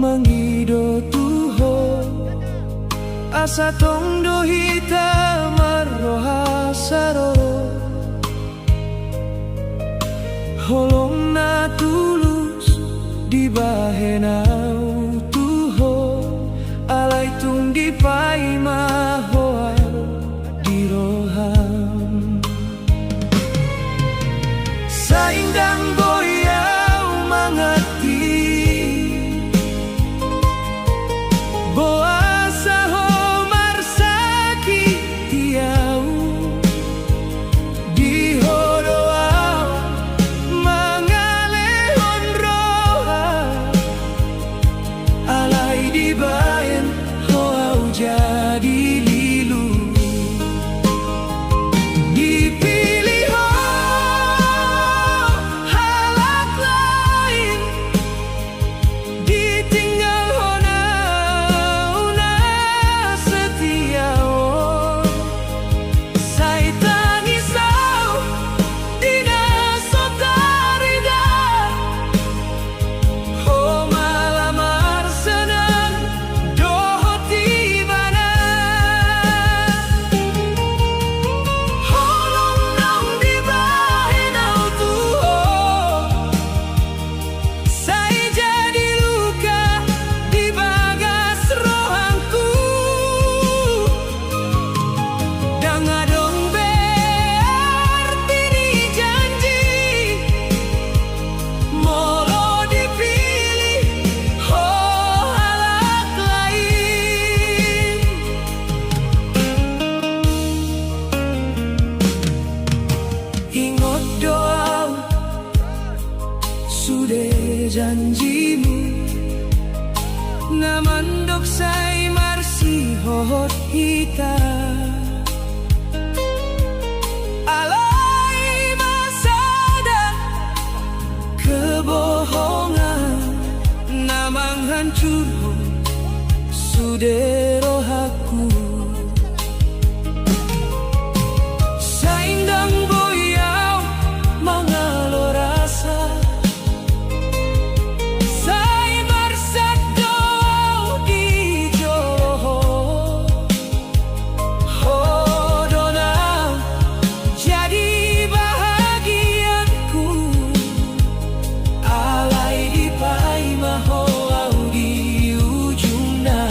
mangido tuho asa tong dohita marroha saroro holong na tulus di bahenau tuho alai tung di pai mahoa di roham saindang boyau mangati boa saho marsaki tiau di hodoau mangalehon roha alai di bayan hoau jadi lilu dipilih ho halak lain ditinggal honau na setia sai tangisau dina sotarida ho malamar senang doho tibana holong nang di bahenau tuho sai jadi luka di bagas rohangku dang adong berarti janji molo dipilih ho halak lain ingot doa sudah janjimu ngamandok sai marsi hohot hita alai masada kebohongan namang hancur sudah rohaku saindang boyau mangalo rasa sai marsado di joho hodona jadi bahagianku alai di pai mahoau di ujungna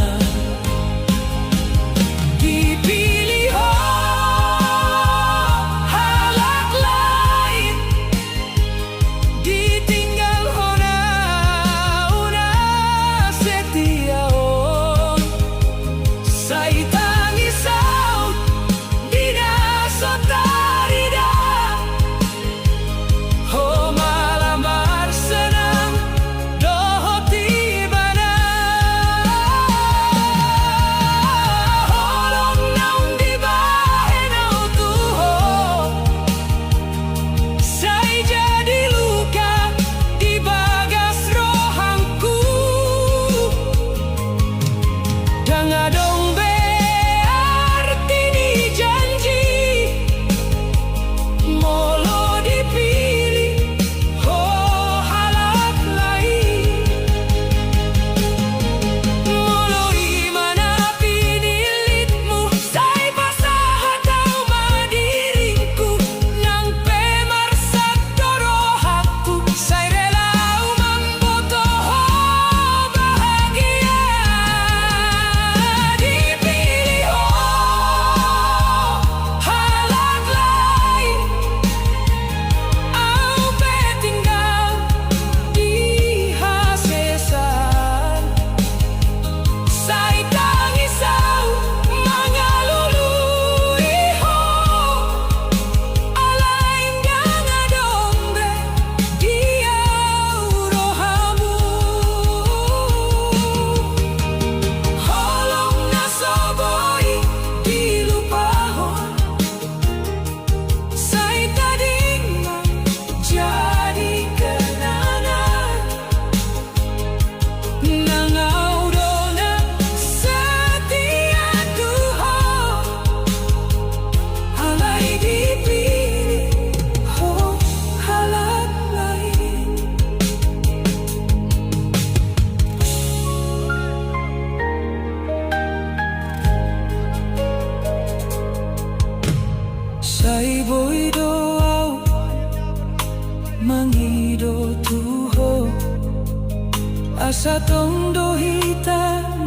asa tondo hita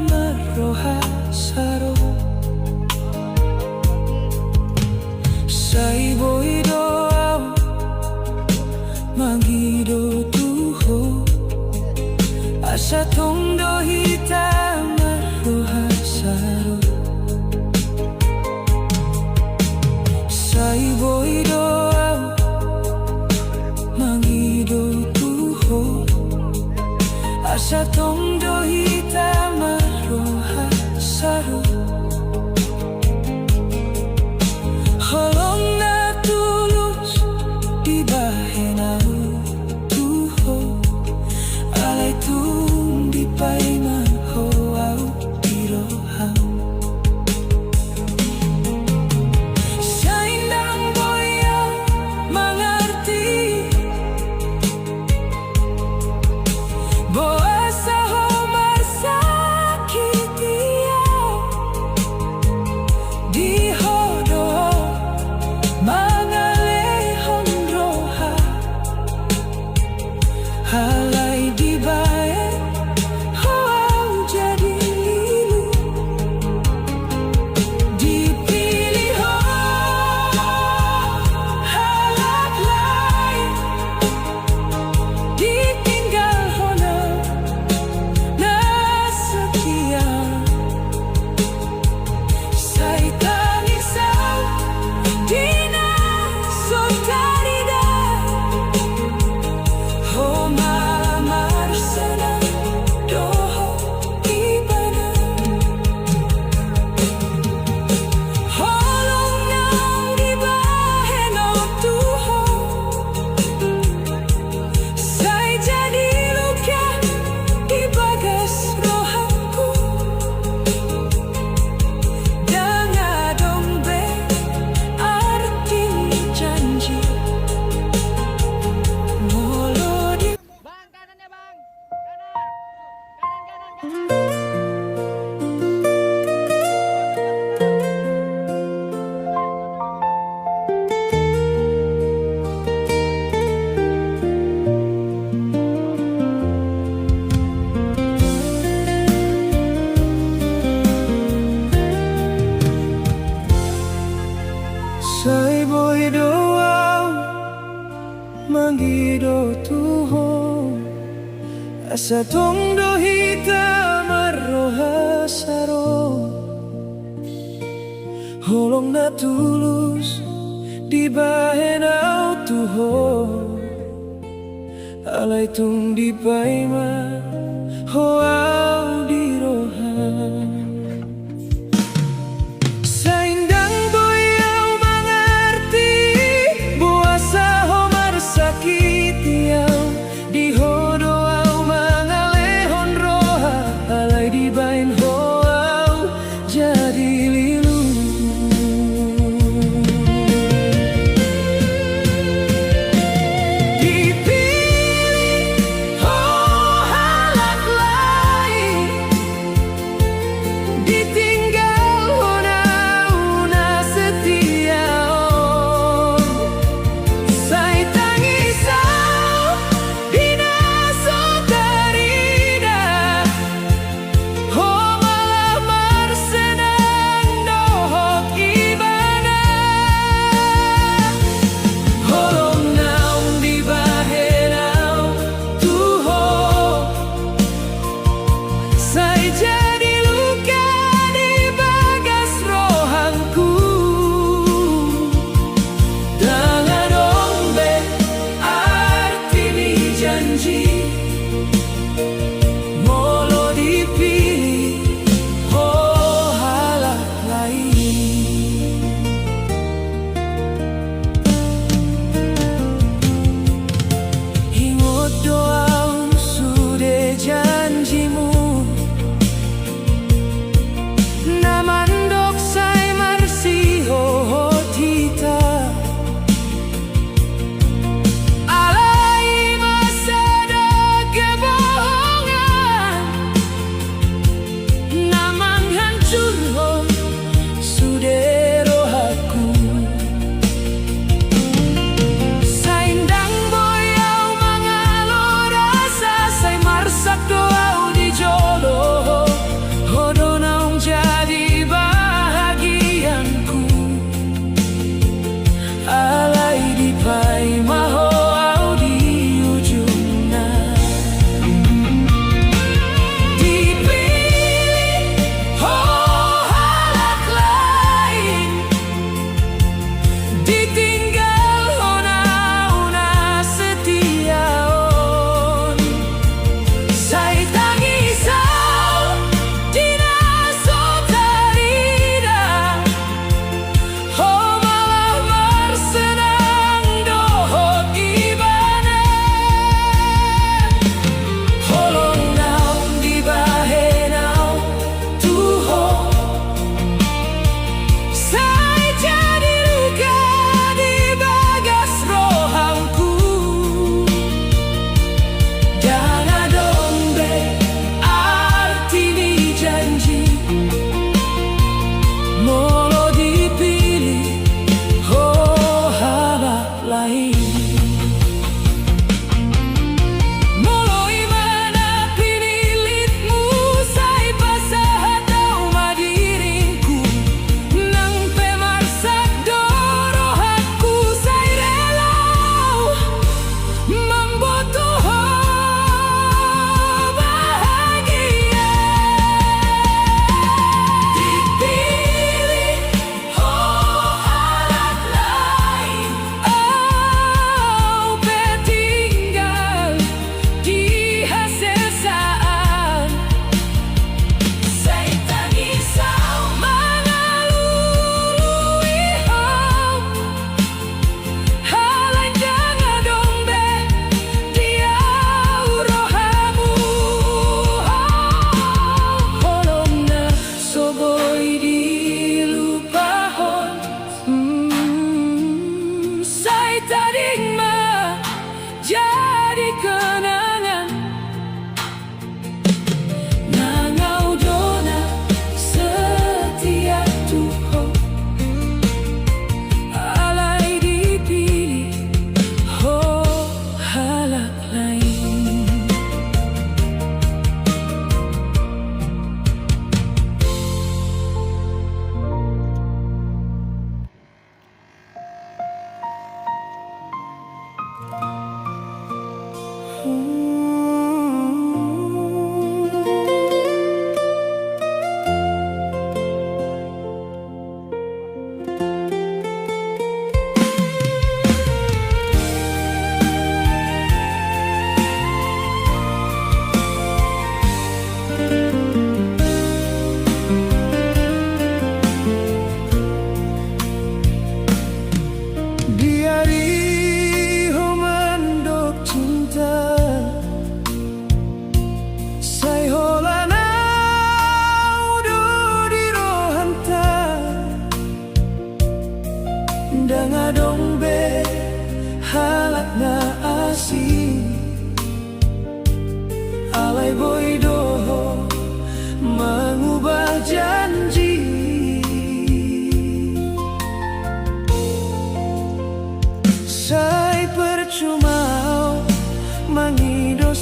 maroha saro saibo ido au mangido tuho asa tondo hita maroha saro saibo ido au mangido tuho asa tondo hita maroha saro holong na tulus di bahenau tuho alay tung di paiman ho au diroham sa indang boya mangarti boasa ho marsakitiya di hodo mangalehon roha halay di bae ho au jadi lilu dipilih ho halak lain ditinggal hona nasekian say tangisau dina sotarida ho malamar sana doho ibana holong nang di baheno tuho say jadi luka di bagas rohaku dangadong be arti janji molo di Bang, kanannya bang. Kanan. Kanan, kanan, kanan. saibo ido au mangido tuho asa tondo hita maroha saro holong na tulus di bahenau tuho alay tung di paima ho au diroham sa indang boyau mangarti buasa ho marsakiti au di hodo au mangalehon roha alay di bain ho au jadi lilu dipilih ho halak lain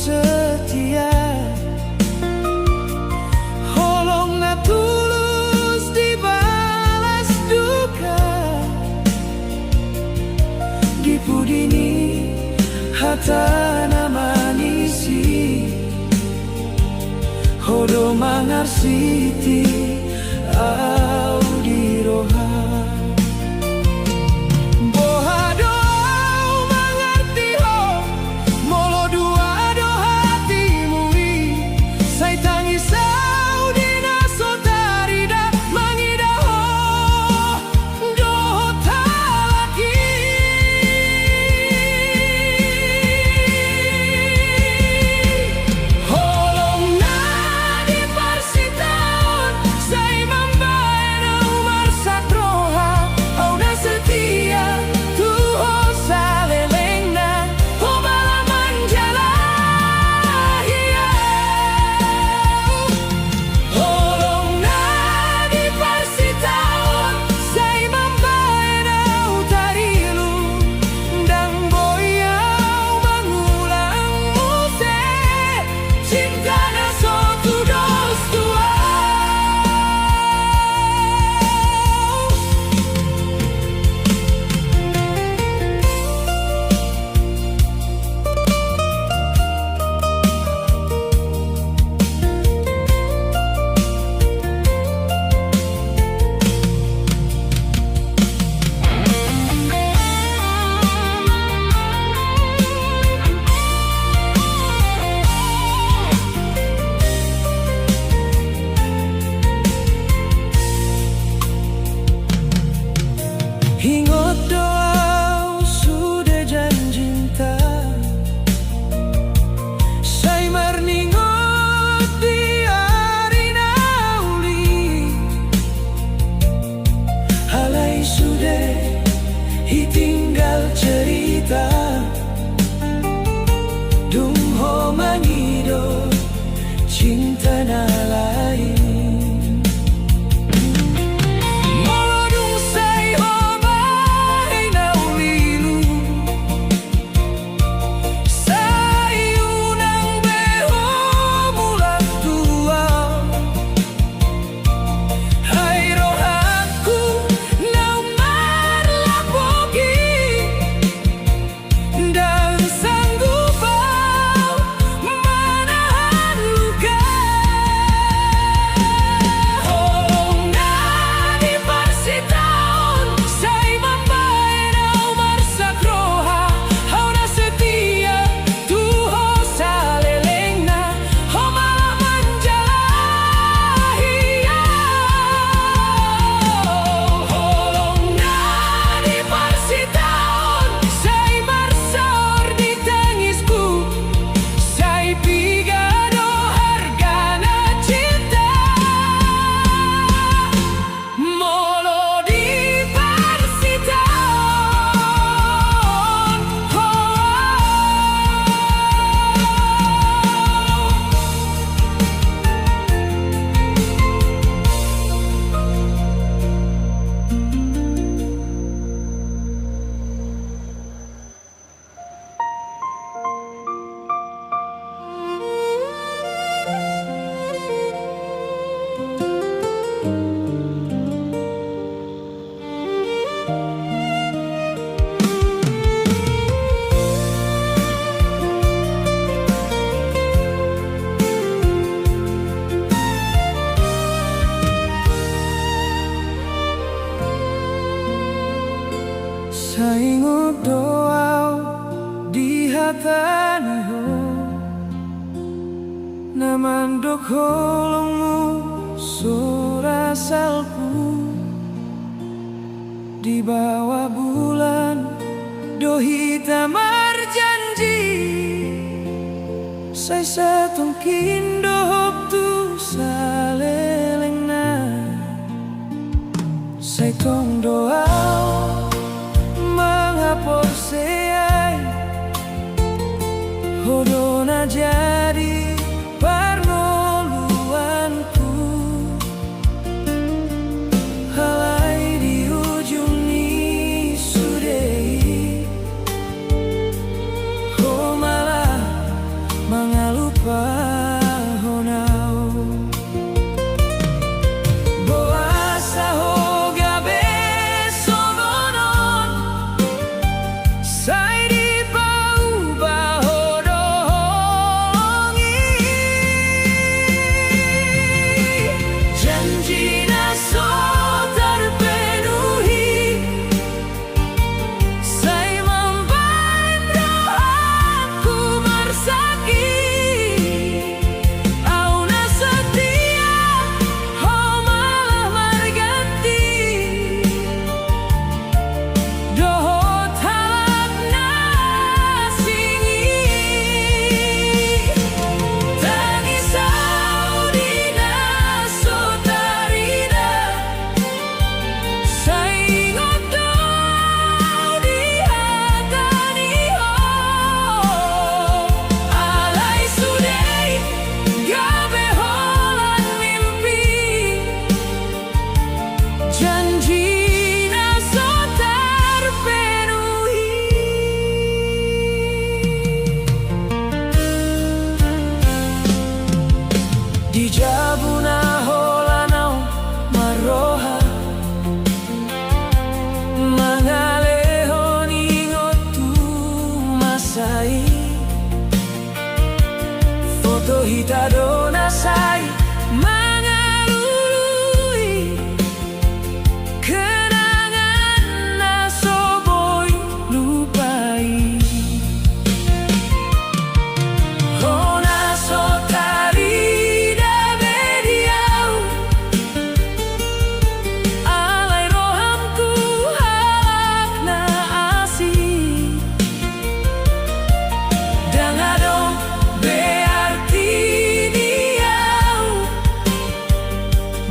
setia. Holongna tulus dibalas duka, dipudini hatana manisi, hodo mangarsiti audiroha. Ingot doa sudah janjinta, saya marningot di hari nauli, halai sudah ditinggal cerita, dungho mangido cinta na lain. Saingot doa di hatani ho, namandok holongmu surasalku, di bawah bulan dohita marjanji, saya satungkin dohop tu salelengna, saya tong doa por seai hodona jadi parnoluanku, halai di ujung ni sudei, oh malah mga lupa honaw. Boasa ho gabi somonon say di paubah hodohongi. Janji na so terpenuhi, say membaik rohaku mersaki. Au na setia, oh malah merganti. Dohot halak nasingi, tangisau dina sotarina, saingot doa di hatani ho. Alai sudai gabe holan mimpi, janji na so terpenuhi. Di jabuna holanau maroha, mangalehon ingotu masai. Foto hitado nasai mangalului, kenangan nasoboi lupai. Hona sotari da bediau, alai rohamku halak na asih. Dangadong berarti diau,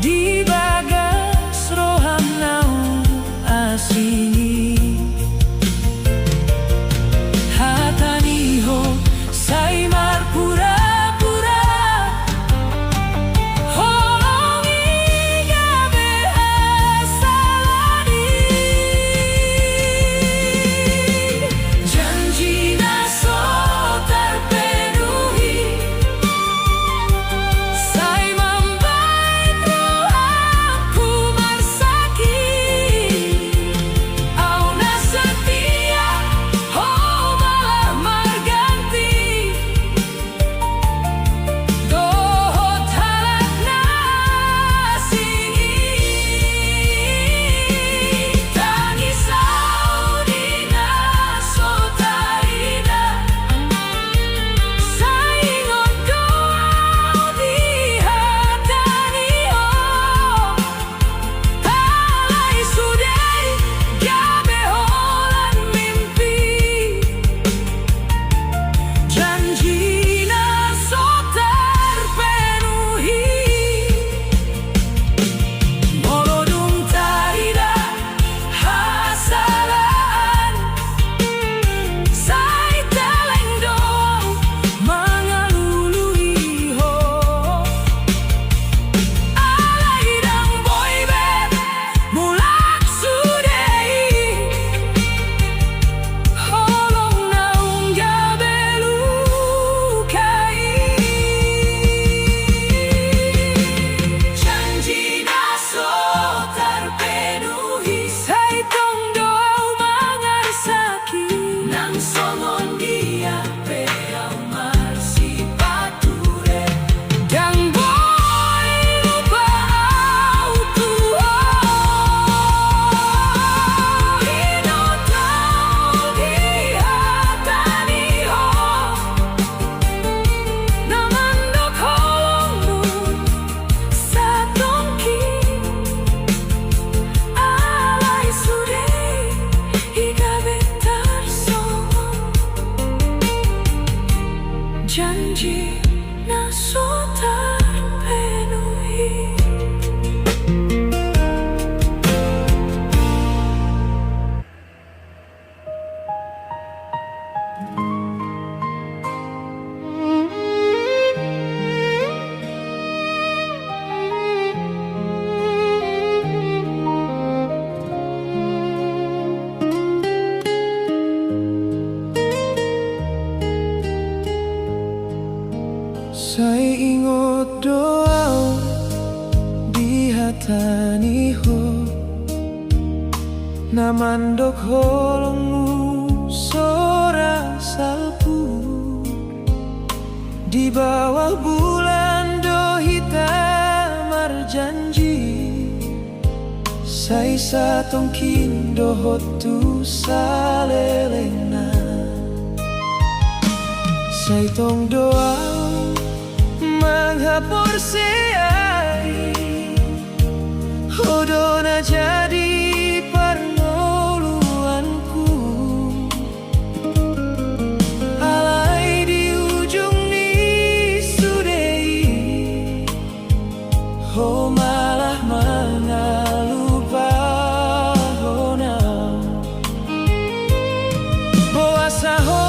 di bagas roham nau asih. Hatani ho say mar pura-pura, holongi gabe asalani. Janji na so terpenuhi, say membaik rohaku mersaki. Au na setia, oh malah merganti. Dohot halak nasingi, tangisau dina sotarina, saingot doa di hatani ho. Alai sudai gabe holan mimpi, janji na so terpenuhi. Molodung tarida hasalan, say teleng doang mangalului ho. Alai dang boyband mulak sudai, holong naung gabe lukai. Janji na so terpenuhi, say tong doa mangarsaki. Nang songon dia peau marsipature, dang boy lupa au tuho. Ino tau di hatani ho, namandok holongmu satongki. Alai sudai igabe tarsongon, janji na so terpenuhi. Saya ingot doa di hatani ho namandok holongmu sora salpu di bawah bulan do hitam marjanji sai satong kindo hotu salelena sai tong doa menghapur seai hodona jadi pernoloanku alai di ujung ni sudei ho malah mengalupa hona boasa ho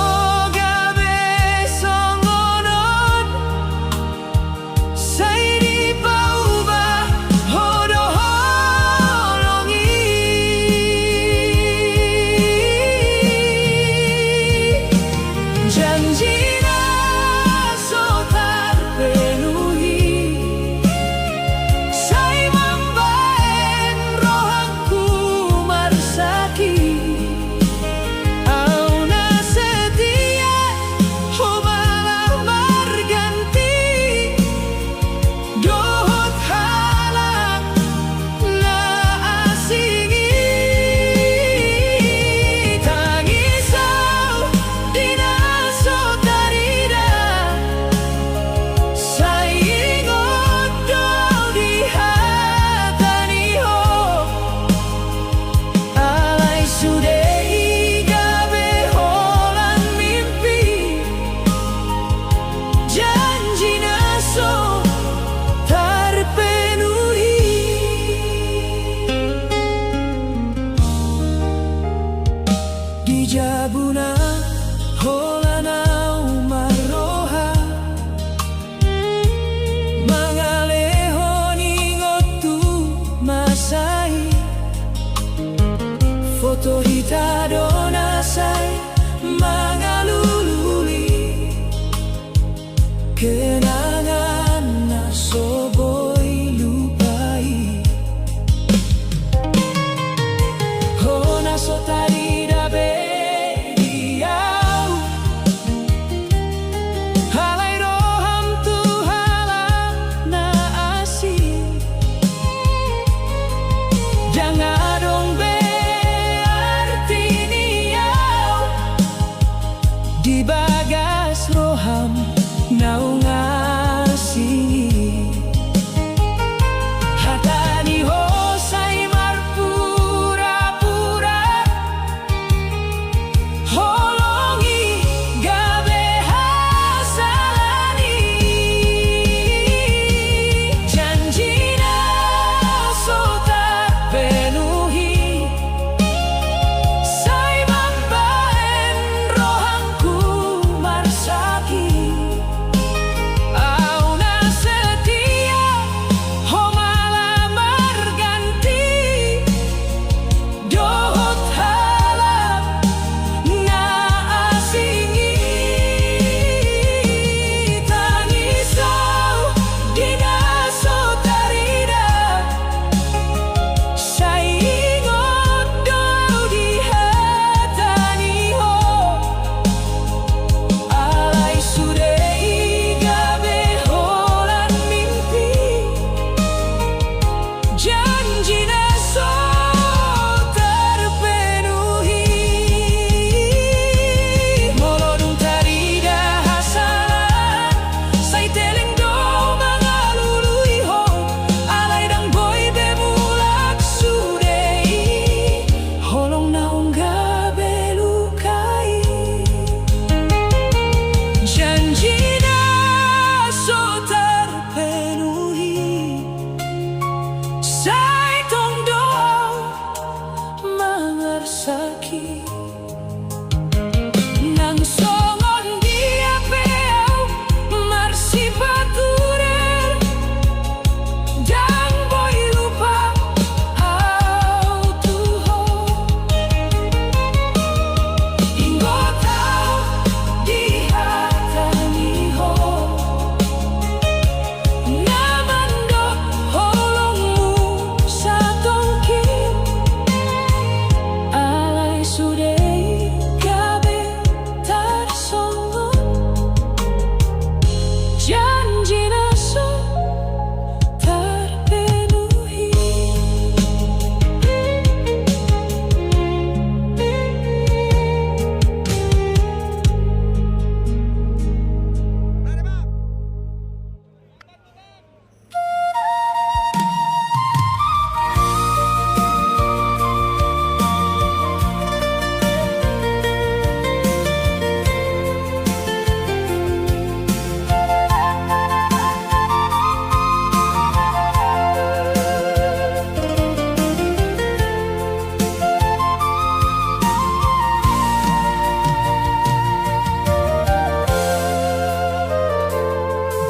Jabuna holana umaroha mangaleho ningotu masai foto hitadona sai mangalululi kenangan nasoboi lupai hona sotari dabe di bagas roham naungasih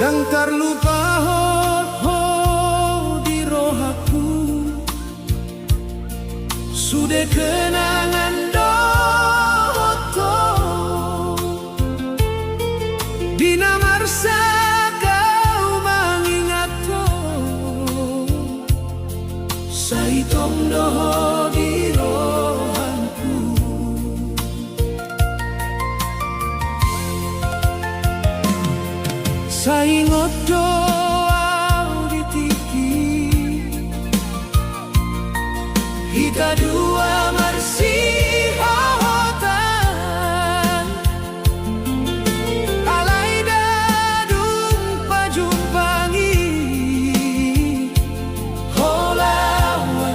Dan terlupa di rohaku sudah kenangan doto di namarsa kau mengingatku saitong doho di rohanku saingot doa di tiki kita dua masih hotan alai dadung pajumpangi holawa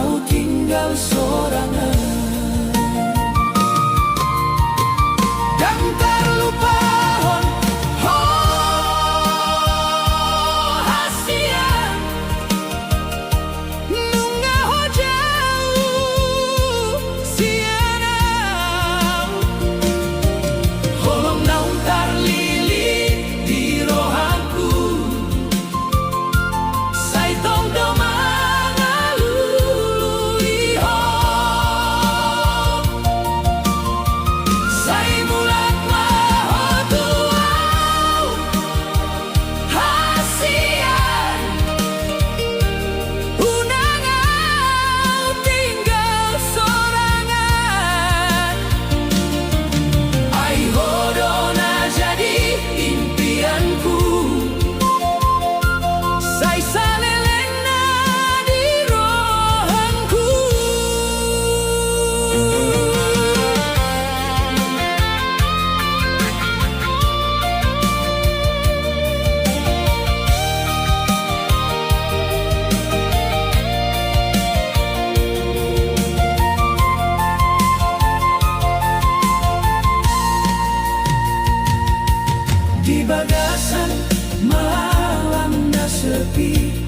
au tinggal sorangan dan terlupa di bagasan malam na sepi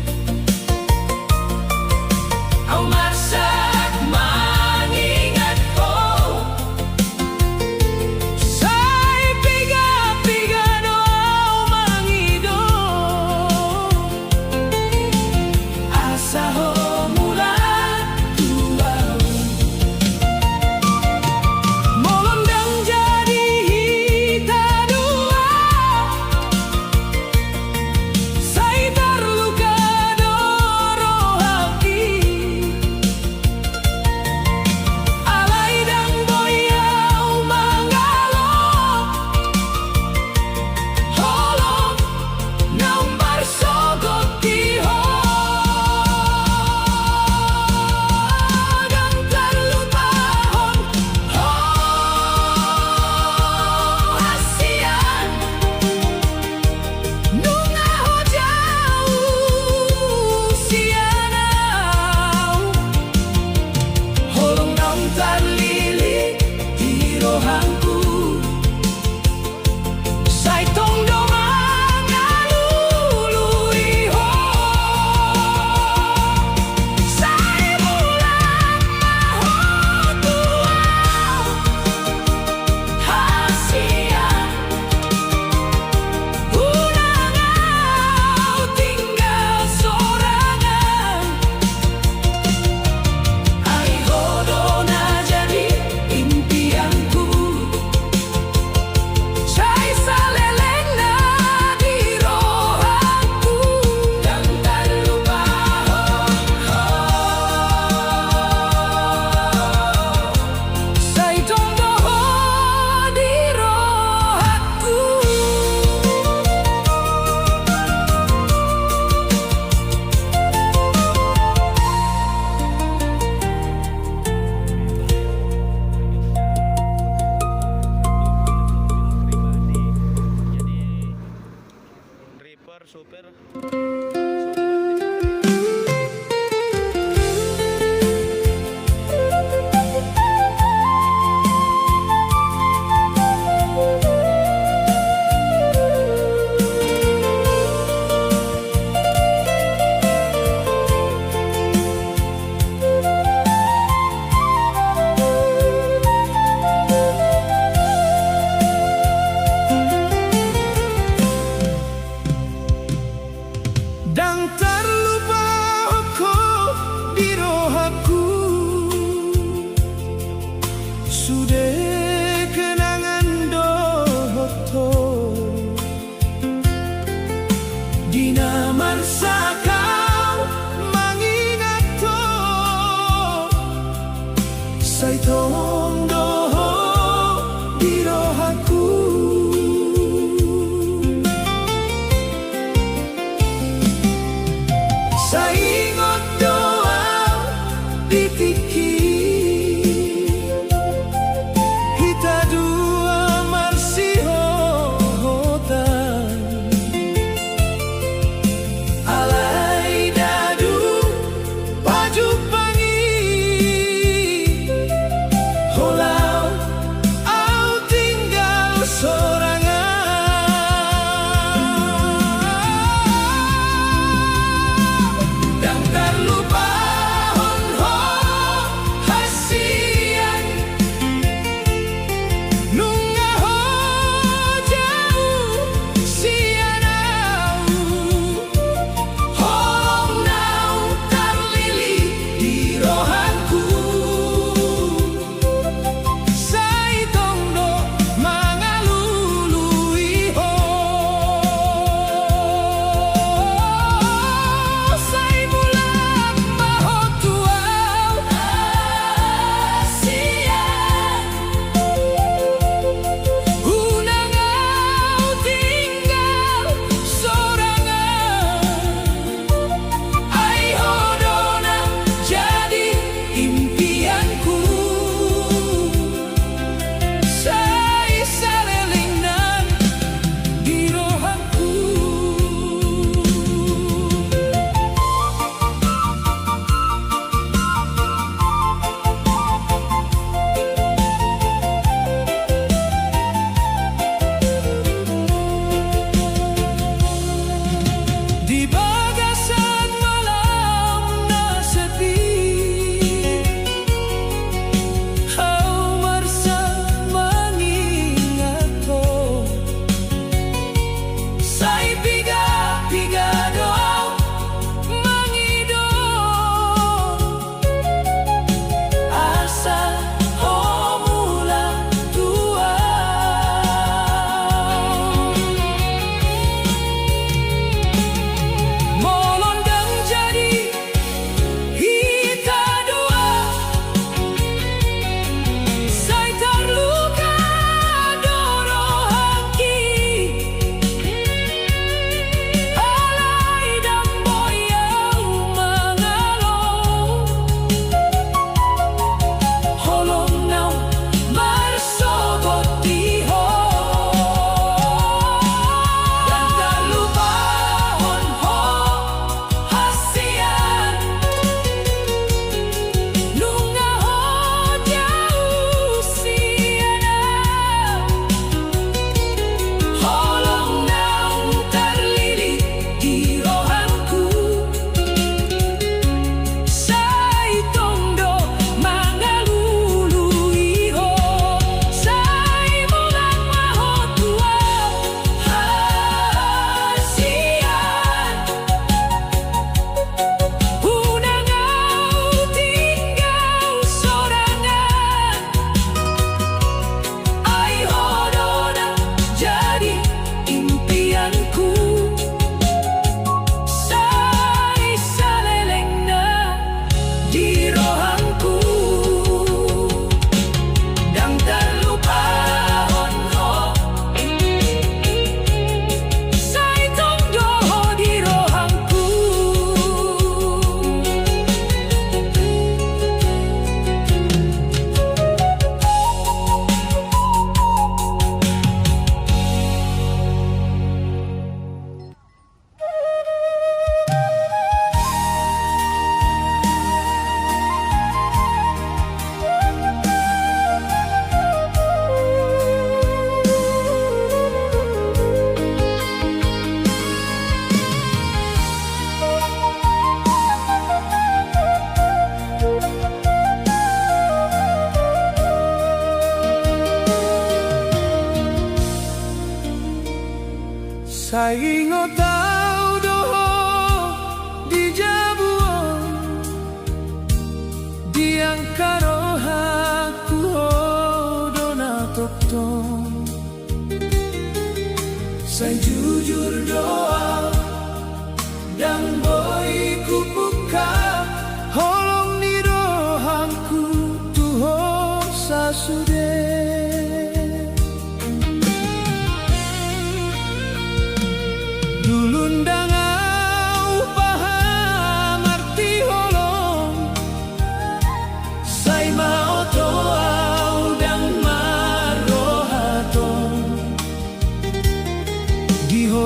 au masak mengingat kau sai piga-piga doa mengido asa ho mula tuau molondang jadi hita Dina marsa kau mengingat to Sai tondo di rohaku Sai ingot doa di pikir Kita dua marsiho hotan Alai dadu baju pangi Holau au tinggal sorangan Dan terlupa honho hasian Nunga ho jauh sianau Holong nau terlili di rohanku Sai tondo mangalului ho Sai bulan mahotuau asian Unangau tinggal sorangan Ai hodona jadi impianku Sai salelingnan di rohanku Di bagasan malam na sepi Hau marsa mengingat to Sai piga doa mengido Asa ho mula tua Molondang jadi kita dua Sai terluka dorohaki Alai dan boyau mengalung Holong nau marsobot diho Dan terlupa honho hasian Nunga ho jauh sianau Holong nau terlili di rohanku Sai tondo mangalului ho Sai bulan mahotuau hasian Unangau tinggal sorangan Ai hodona jadi impianku Sai salelengna di rohanku Dan terlupa honho Sai tondo di rohanku Sai ingotau doho di jabuan Diang karohaku dona tokton Sai jujur doa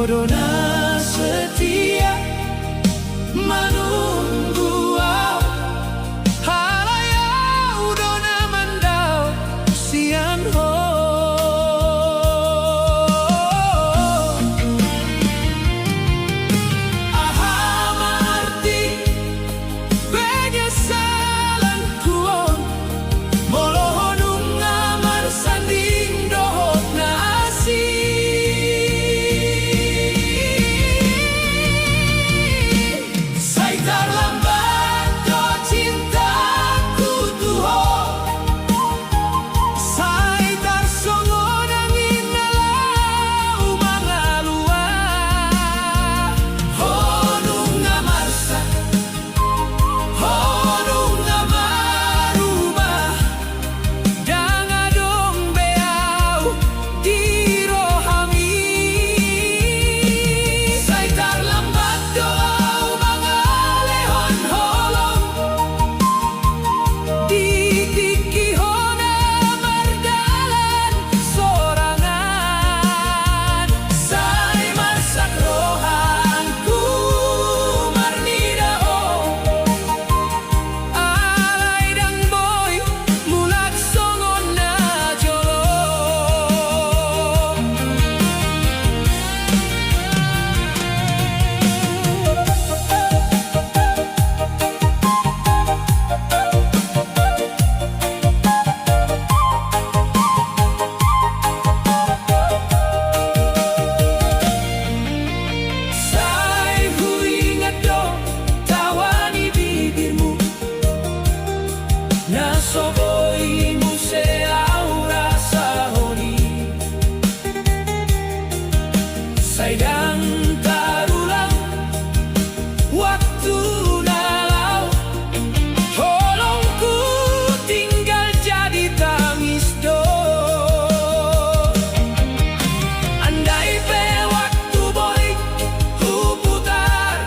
dona setia manunggu au halayau dona mandau sian ho aha marti penyesalan kuon molohonung ngamar sanding dohok nasi Saidang tarulang waktu nalau tolongku tinggal jadi tangis do andai pe waktu boy ku putar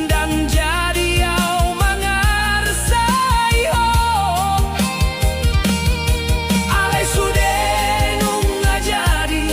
dan jadi au mangar sayo alai sudah nung ngajadi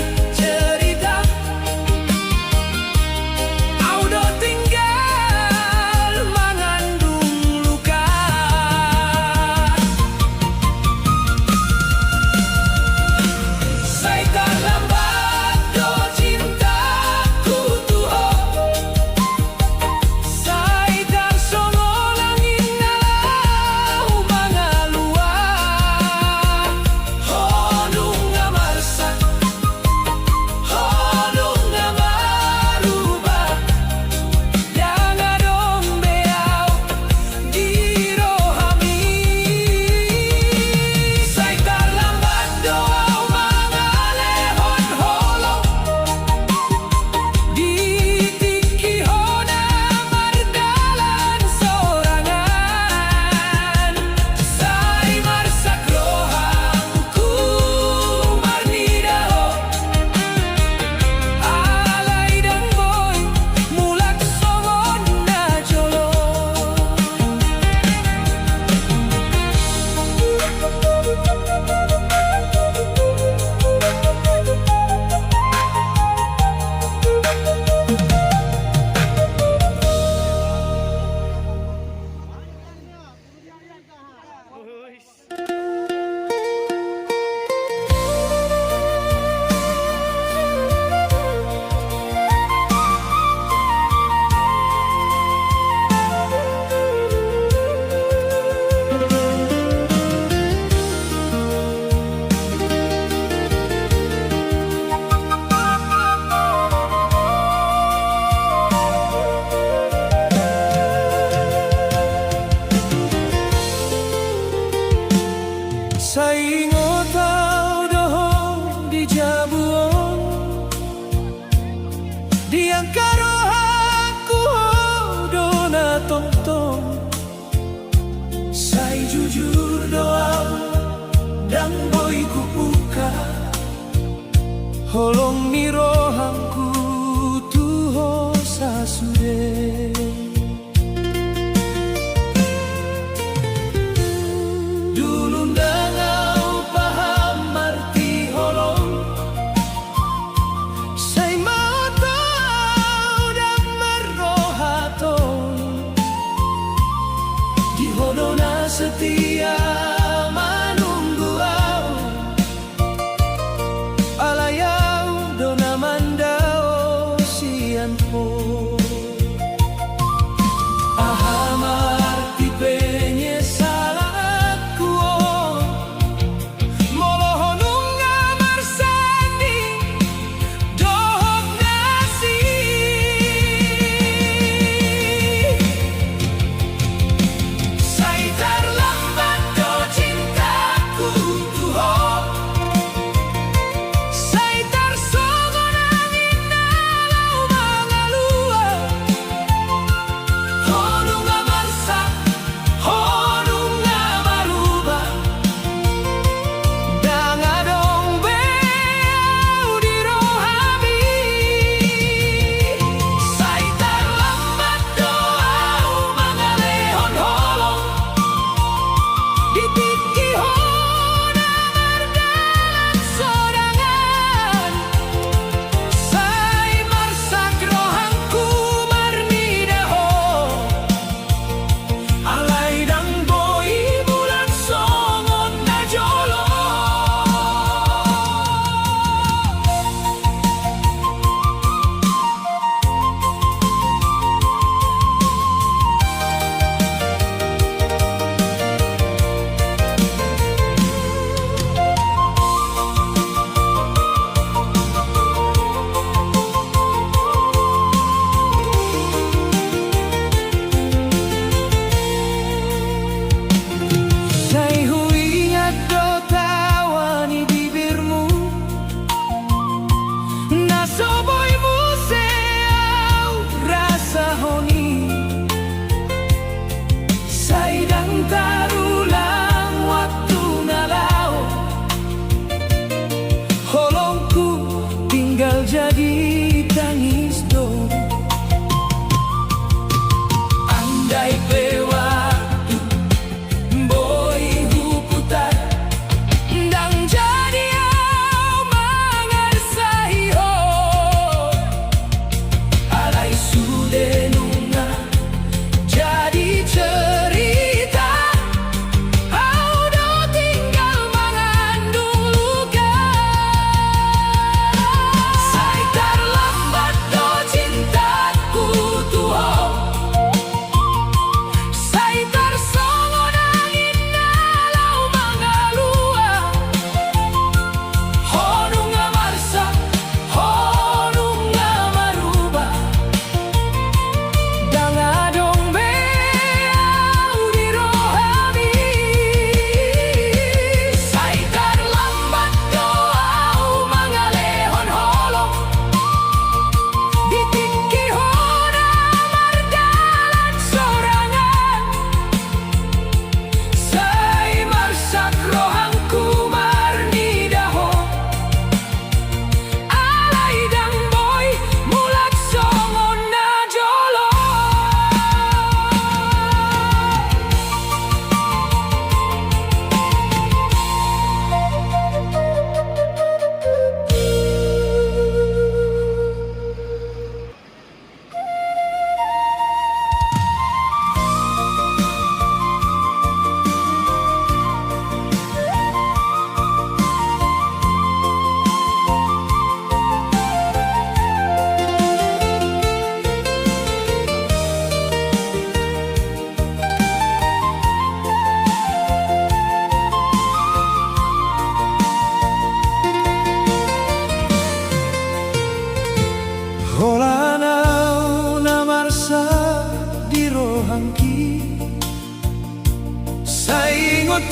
Saingo tau doho di jabuon di angkaro aku dona tong tong sai jujur doa dan boy ku buka holong ni rohangku tuho sasude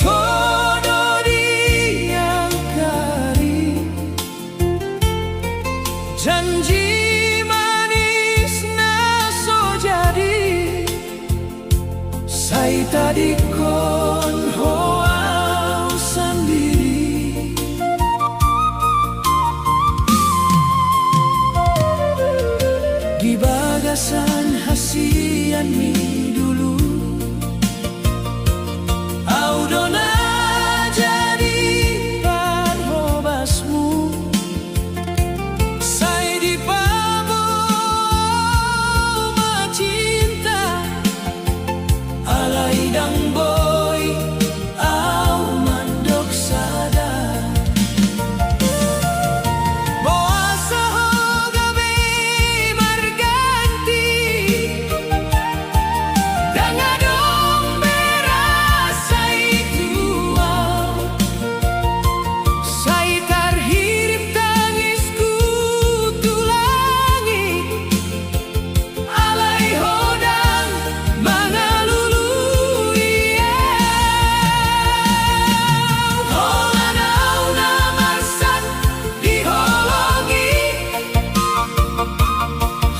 todo yang kari, janji manis na so jadi. Saya tadi kon hoau sendiri. Di bagasan hasian mi dulu, audona jadi parhobasmu. Saya di paboma cinta, alai dang boy au mandok sadar. Boasa ho gabe marganti, dangadong berasa itu saya terhirim tangisku tulangi, alai hodang mangalului. Holanau na marsan diholongi,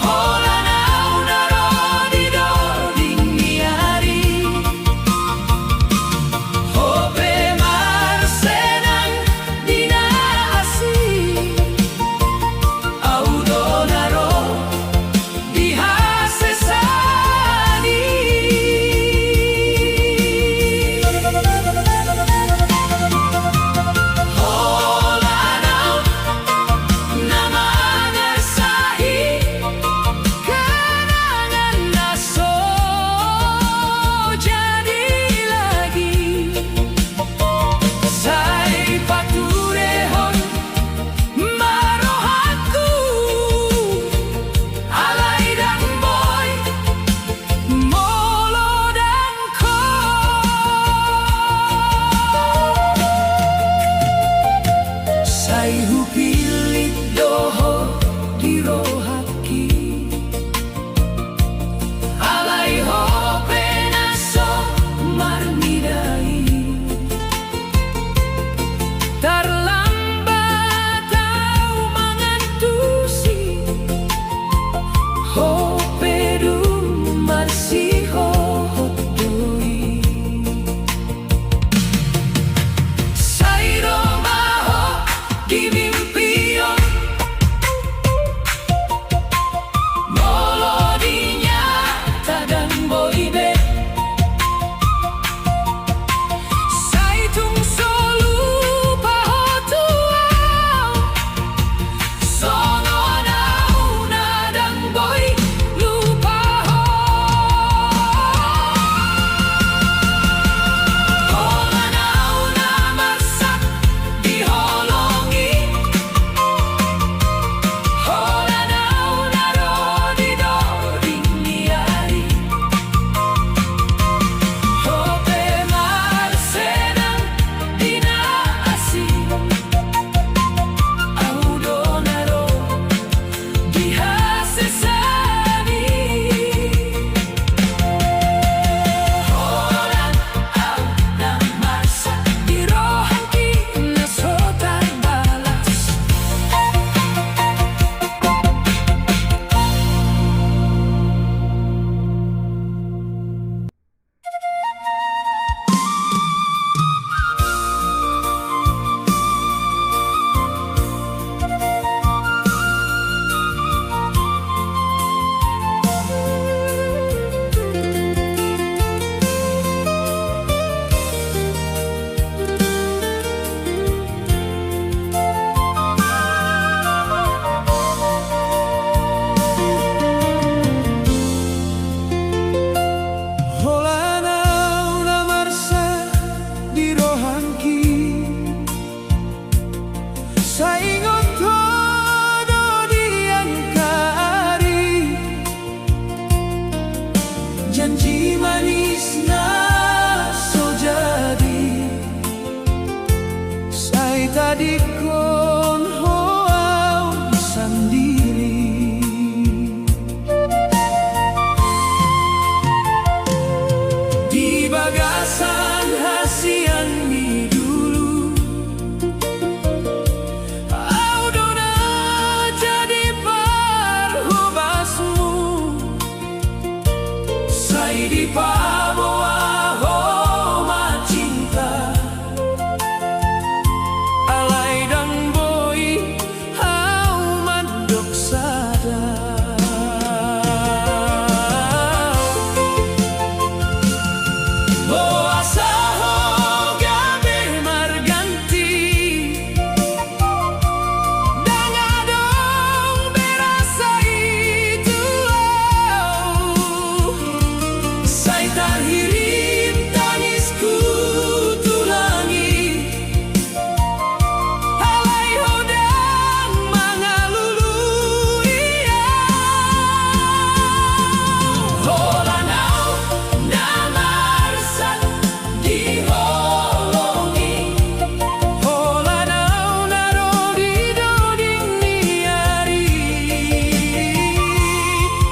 holanau na rodi doding niari, hope marsenang dinaasi, audonaro dihasesani. Holanau namanya sahi, kenangan naso jadi lagi. Saya paturehon marohaku, alai dang boy molo dang ko. Saya hupilit doho di rohaki, alai hope naso marmidai. Terlambat au mangantusi, hope dum marsiho hotui. Saya romaho di mimpion, di bawah homa cinta. Alay dan boy auman dok sada. Boa saho gabe marganti dangadong berasa itu say terhirim tangisku tulangi alay hodang mangalului holanau namarsak diholongi holanau narodi doding niari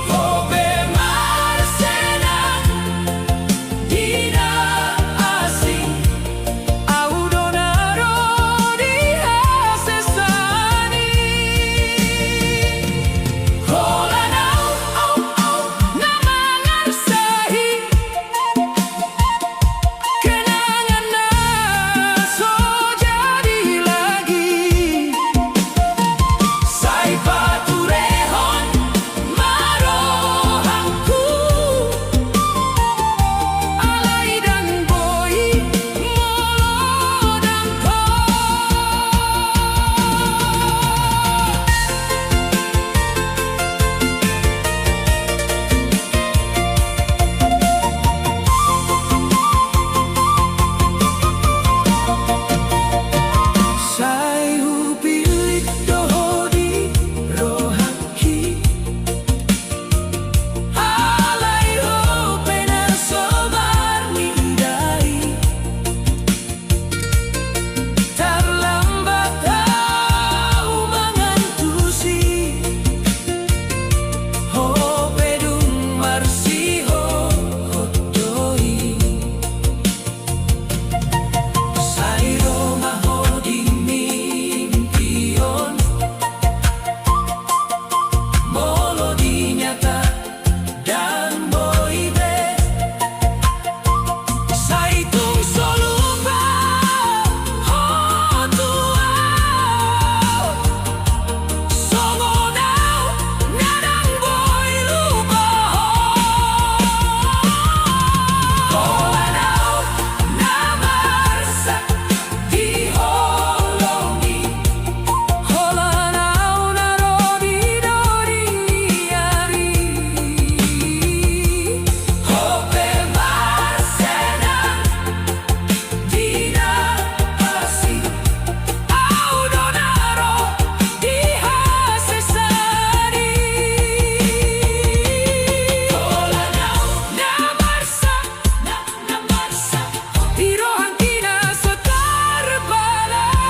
hobe marsenang dina asing audonaro di hasesani holanau au namangarsahi kenangan so jadi lagi say paturehon marohangku alay dan boy molodang ko. Say hupilit dohodi rohaki alay ho penar sobar mindai terlambat au mangantusi ho pedung marsiho hotoi say romaho di mimpion molo di nyata dan boibe say tung solupa ho tua songonau nadang boy lupa holanau namarsak diholongi holanau narodi doding niari hope marsenang dina asing audonaro di hasesani holanau namarsak dirohangkina so terbalas.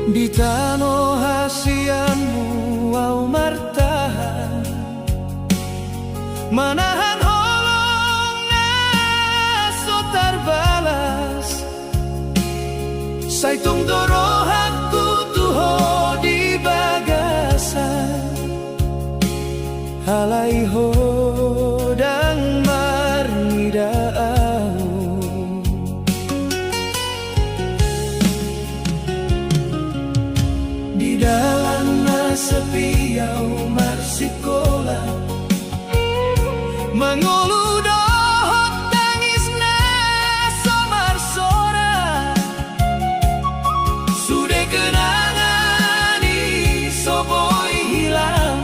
Di tano hasianmu au martahan manahan holong naso terbalas say tung dorohakku tuho di bagasan alay hodang marnidaan di dalam sepi au marsikola mengulu dohot tangis na somar sora sudah kenangan di soboy hilang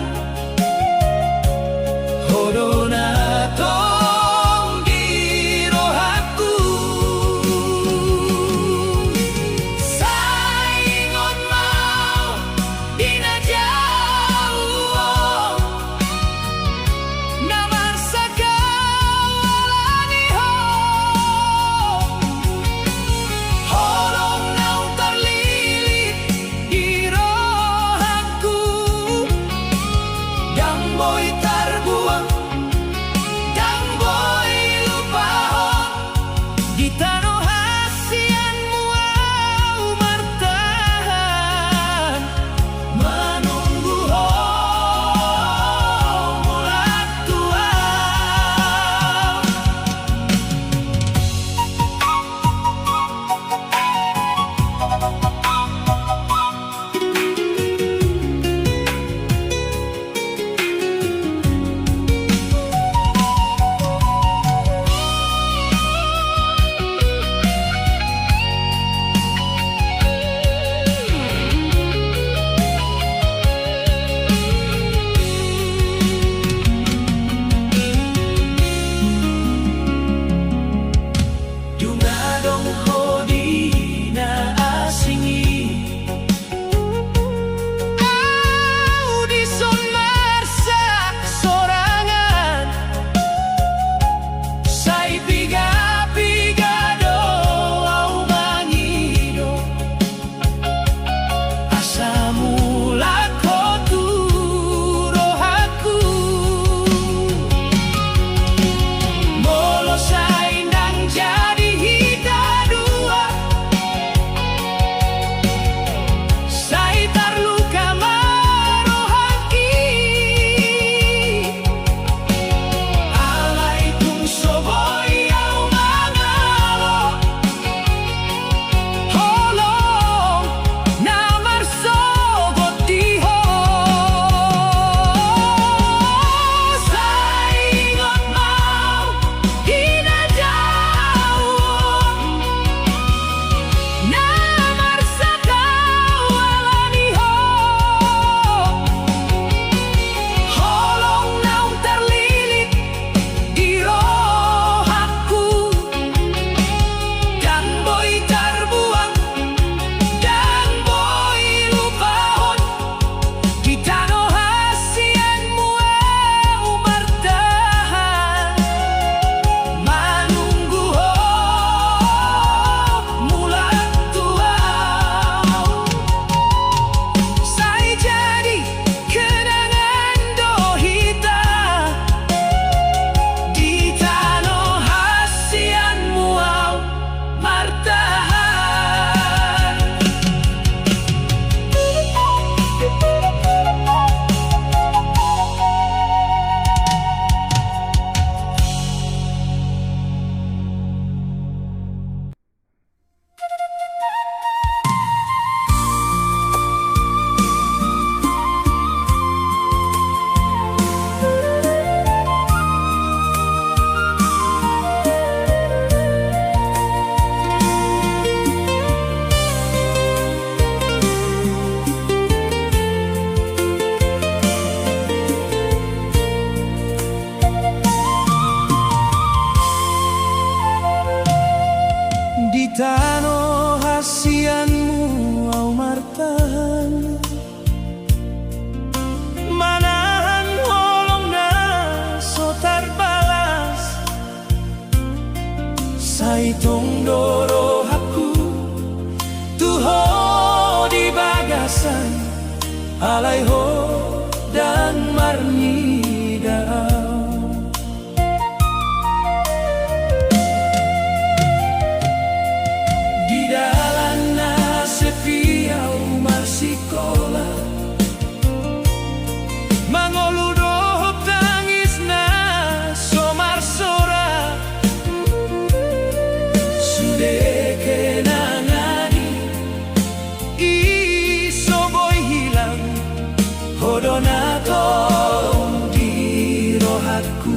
San, Alaiho dan Marnidao. Di dalam sepiau marsikola mangolu dohop tangisna somar sora sude kenangani iso boy hilang hodona tong di rohatku.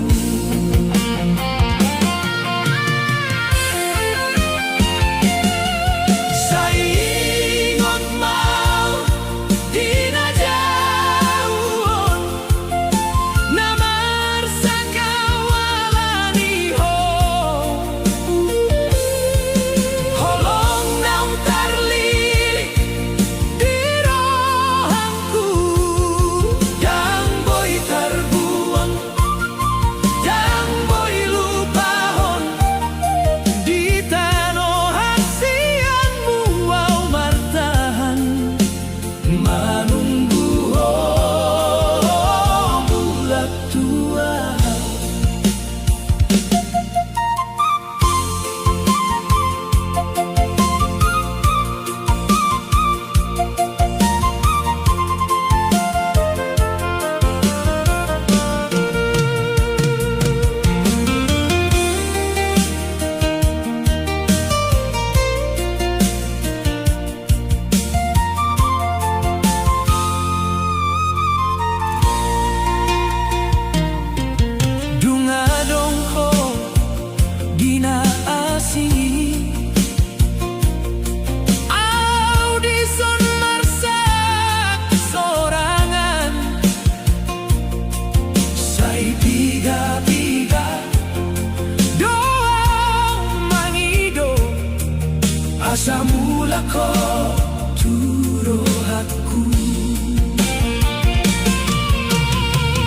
Asa mula ko turo hatku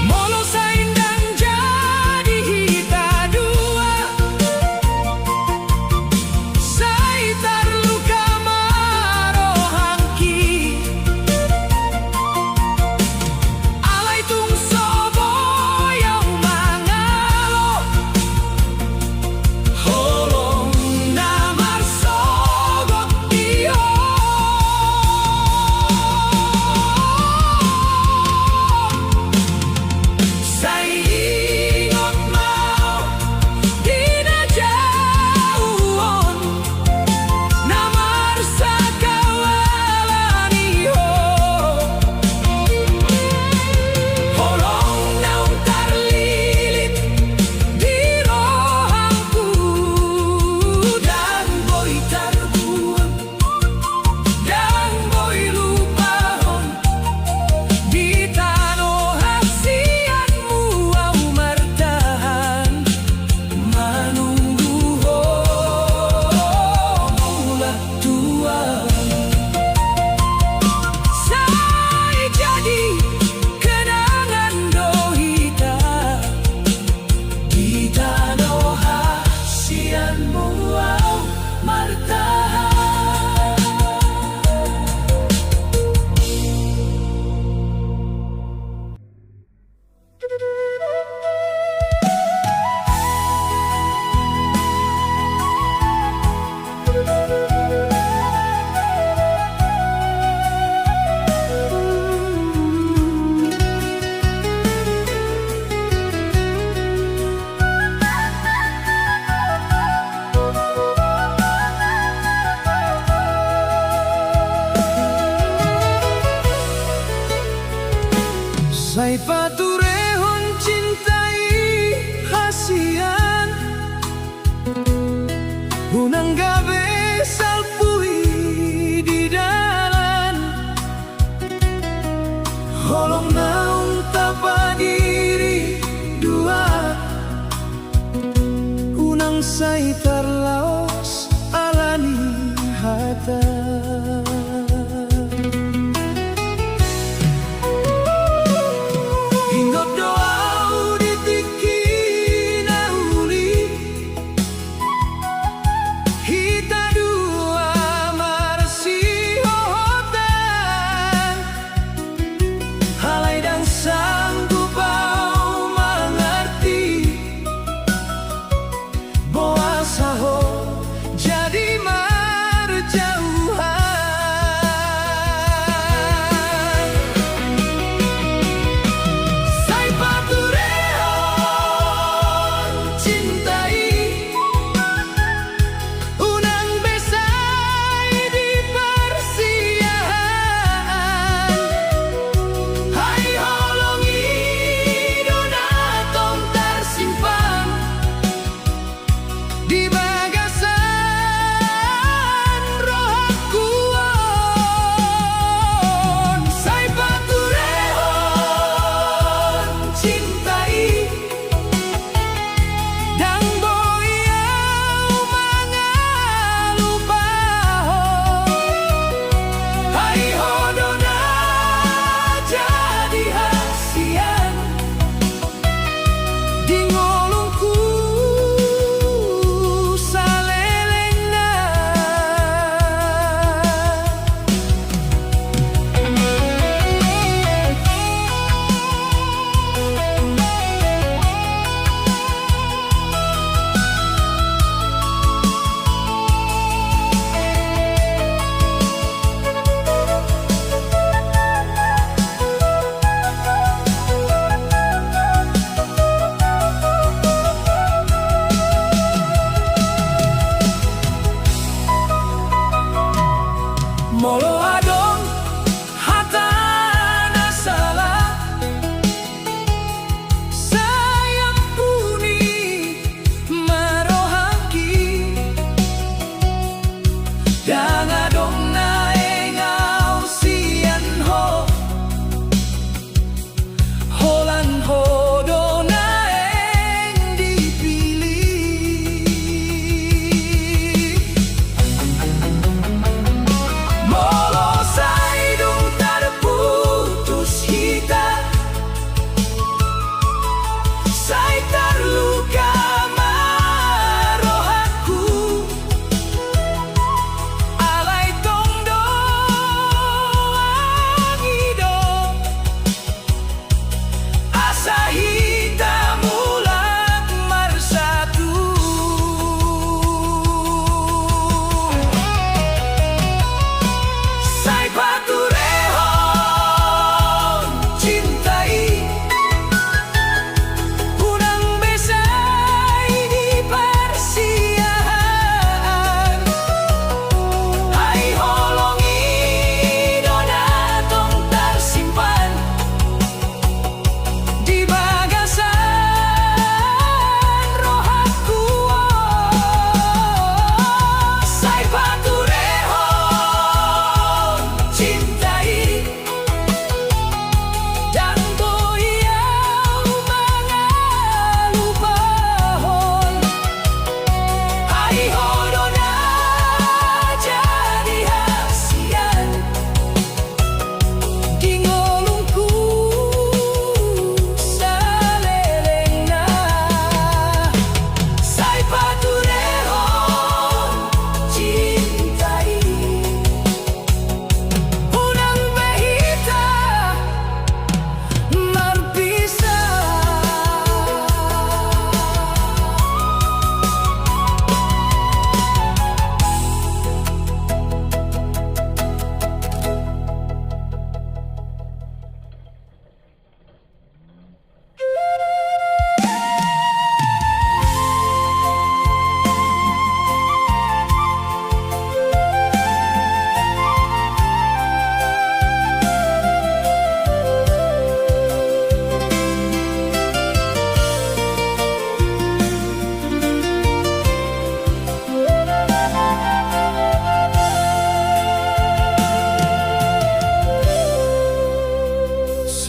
molo sa indang jadi hita dua say tarluka marohangki alay tung soboyaw mangalo holong na marso Say paturehon cintai hasian unang gabi salpui di dalan holong naung tapadiri dua unang say tarlaos alani hata hita dua marsi hohotan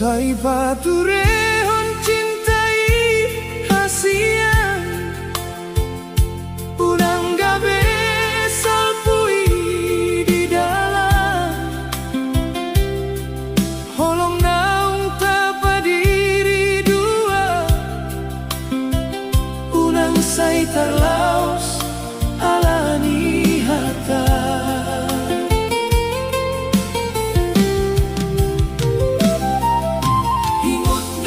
Sai paturehon cintai hasian Urang gabe salpui di dalam Holong naung tapadiri dua Urang sai tarlaos alani hata Ingot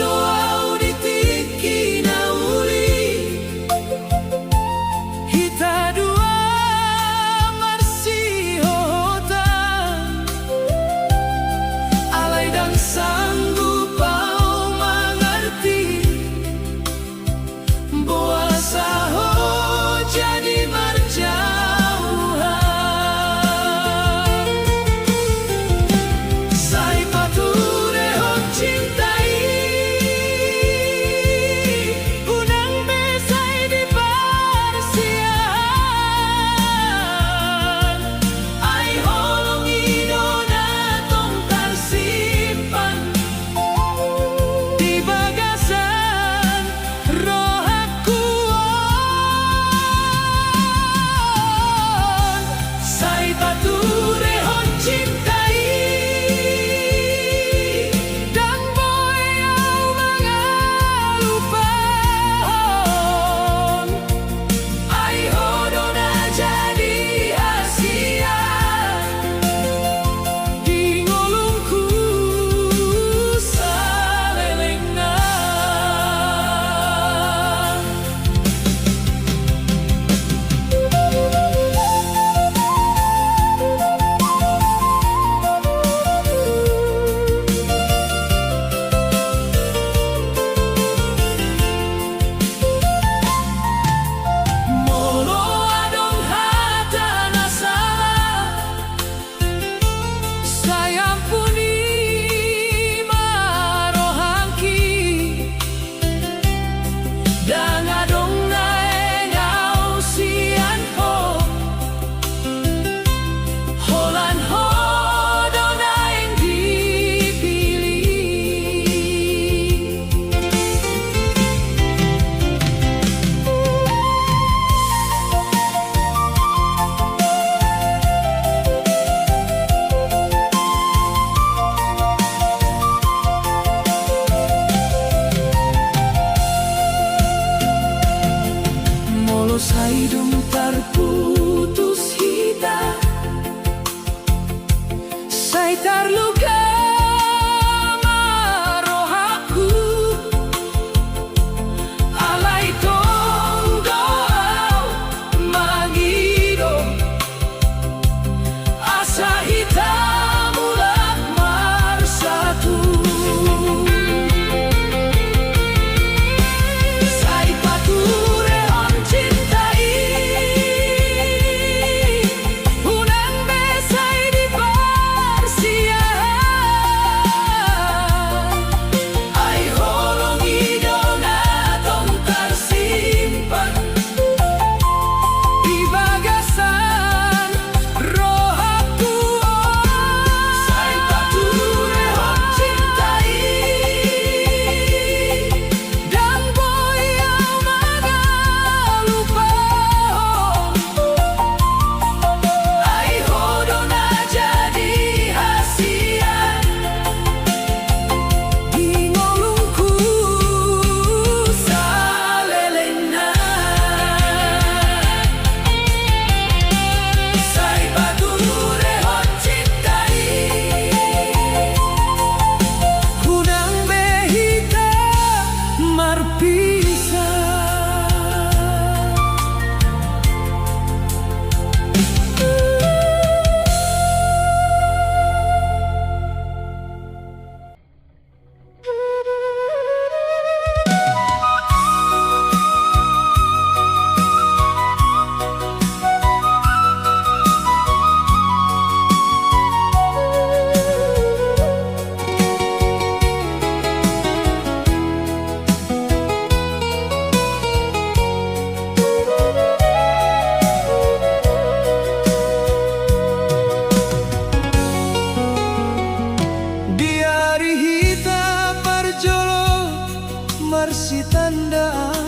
parsitandaan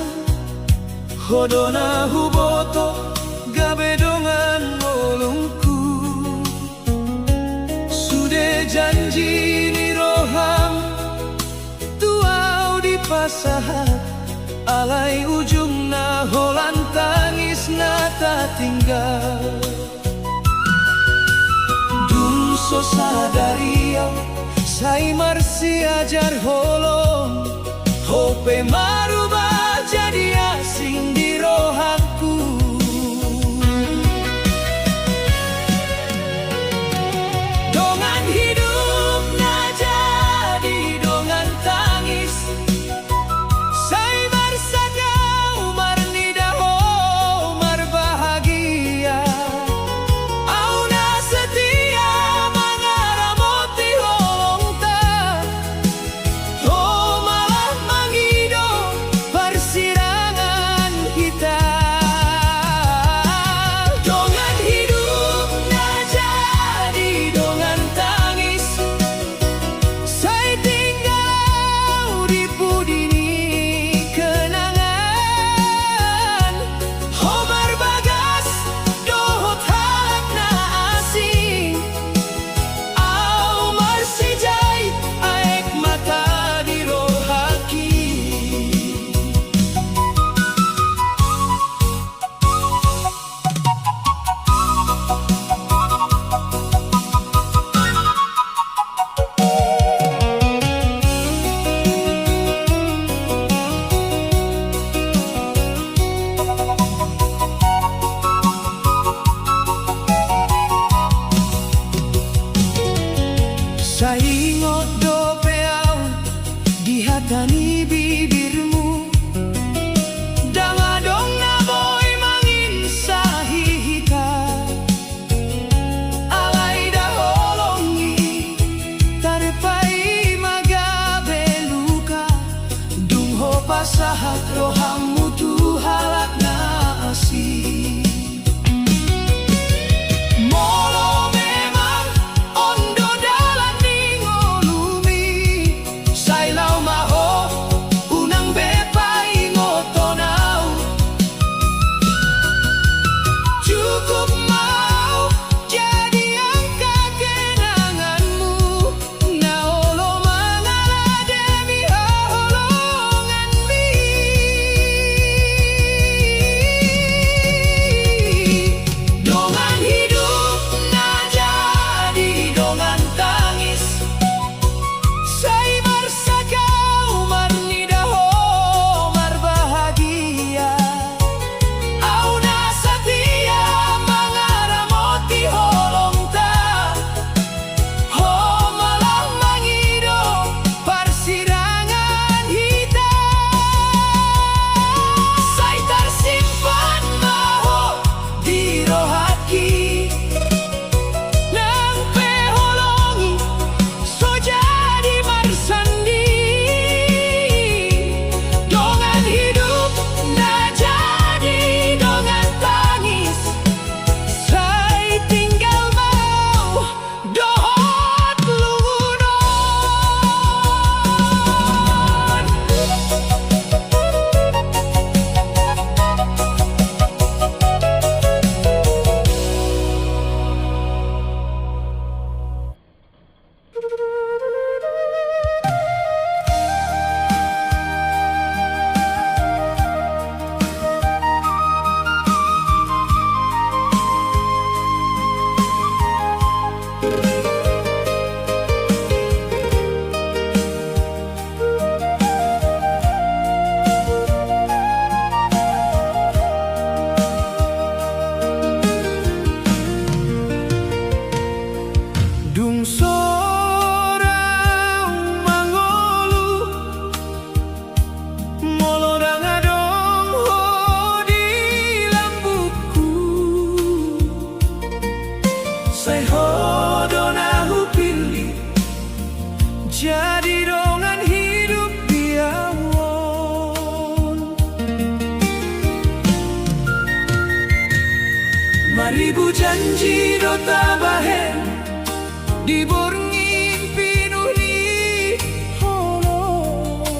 hodona huboto gabe dongan ngolongku sude janji ni roham tuau di pasahat alai ujung na holan tangis na tak tinggal dun so sadariau sai marsi ajar holong hope marubah jadi asing di rohaku dongan hidup na jadi dongan tangis sai marsaka umar nidaho umar bahagia au na setia mangaramoti holongta oh malah mangido persirangan kita dongan hidup na jadi dongan tangis sai tinggal di pudini kenangan Homar bagas dohot halak na asing au marsijai aek mata di rohaki Saingot do peau di hatani bibirmu dangadong na boy mangin sahihika alai daholongi tarpai magabe luka dungho pasahat rohamu tu halak na asih molo memang ondo dalan ningolumi sailau maho unang bepai ngotonau cukup mau jadi angka kenanganmu naolo mangala demi holongan mi dongan hidup na jadi dongan tangis sai marsaka umar nidaho umar bahagia au na setia mangaramoti holongta ho malah mangido persirangan hita sai tersimpan maho di rohaki nang peholongi so jadi marsandi dongan hidup na jadi dongan tangis sai tinggal mau dohot lungunon dung sorang mangolu molo dangadong ho di lambuku sai hodona hupili jadi dongan hidup biawon maribu janji do tabahen di borngin pinuh ni holong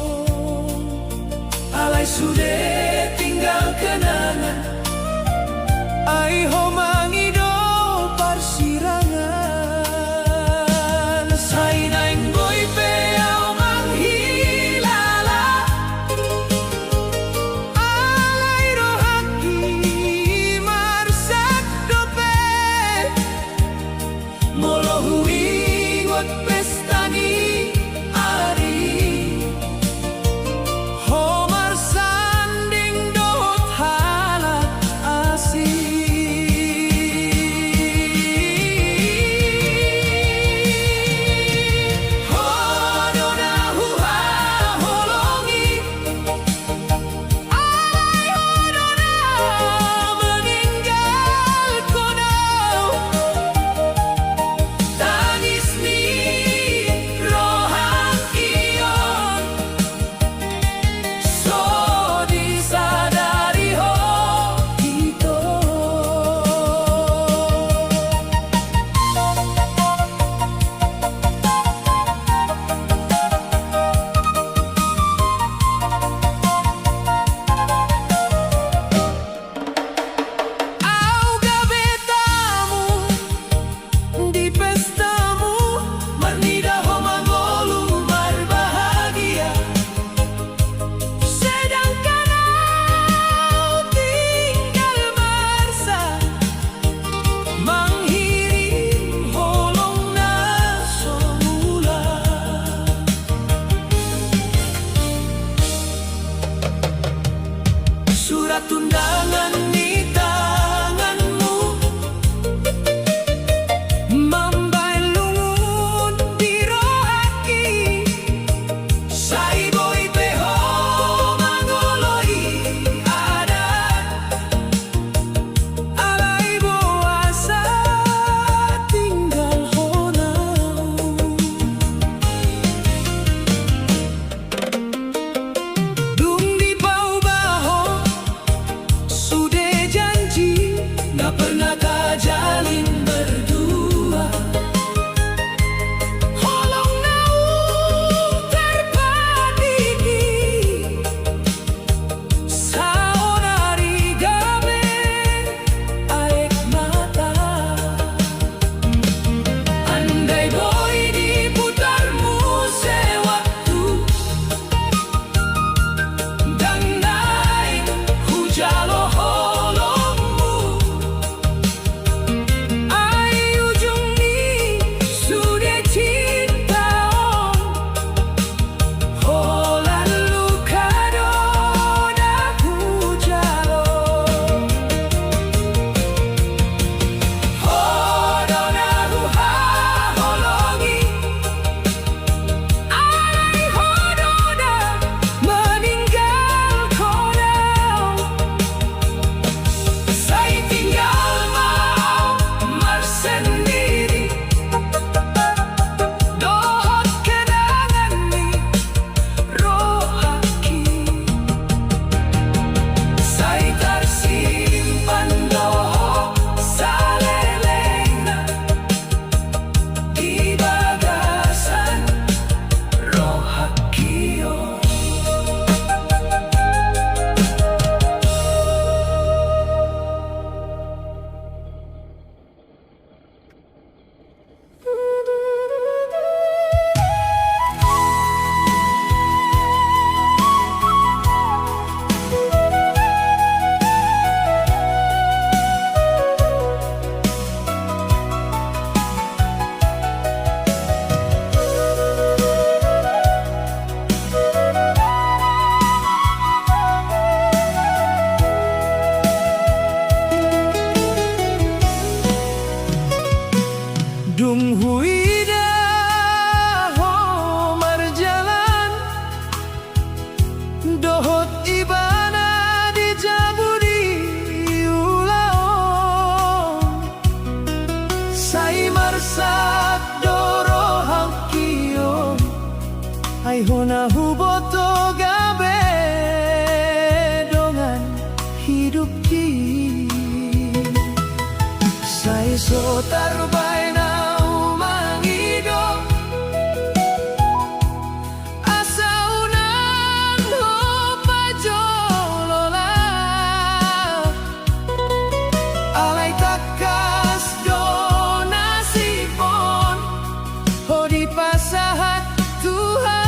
Sai hona huboto gabe dongan hidup ki. Sai so tarbai na umangido asa unan ho pajolola. Alay takas donasipon ho di pasahat Tuhan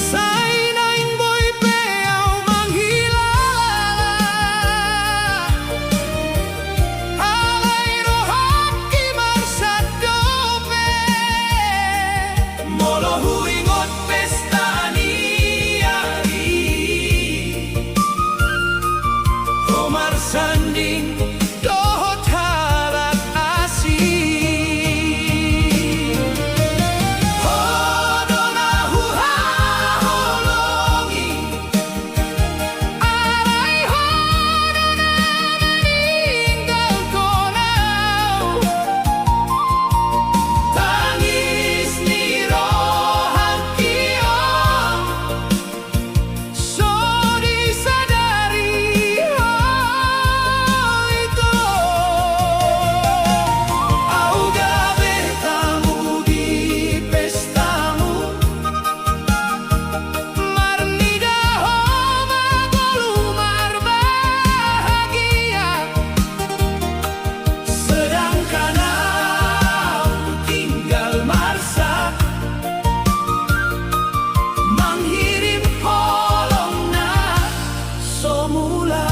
Sai naing boy peau manghilala alai rohak ki marsat dope molo huingot pesta ni ari Omar sanding dohot halak asi hodona huha holongi alai hodona meninggal konau tangis ni rohan kiong so disadari itu au gabe tamu di pestamu marnida homa golumar bahagia sedangkan au tinggal marsa menghirim holongna somula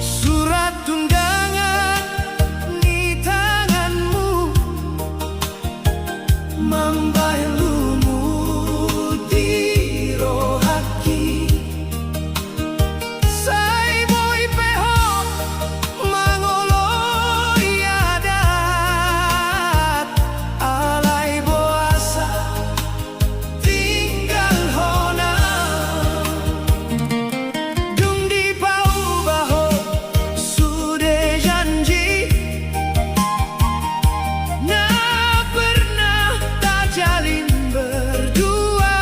surat undangan di tanganmu membailumu di rohaki sai boy peho mangolo iadat alai boasa tinggal hona dung di pau baho sudah janji na pernah tak jalin berdua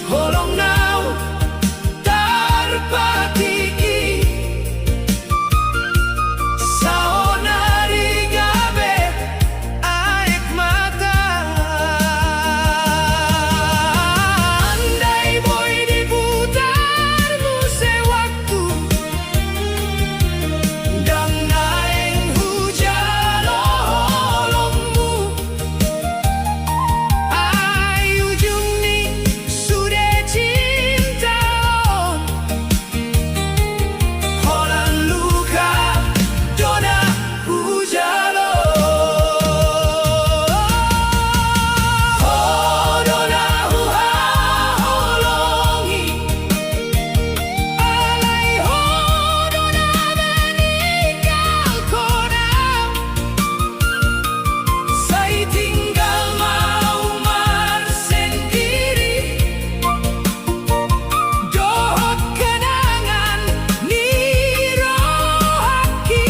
holong nau tarpatiki saonari gabe air mata andai boy diputar muse waktu dan naing hujan holongmu ai ujung ni sudah cinta holan luka dona hujalo hodona huha holongi alai hodona meninggal konau sai tinggal mau mar sendiri dohot kenangan ni rohaki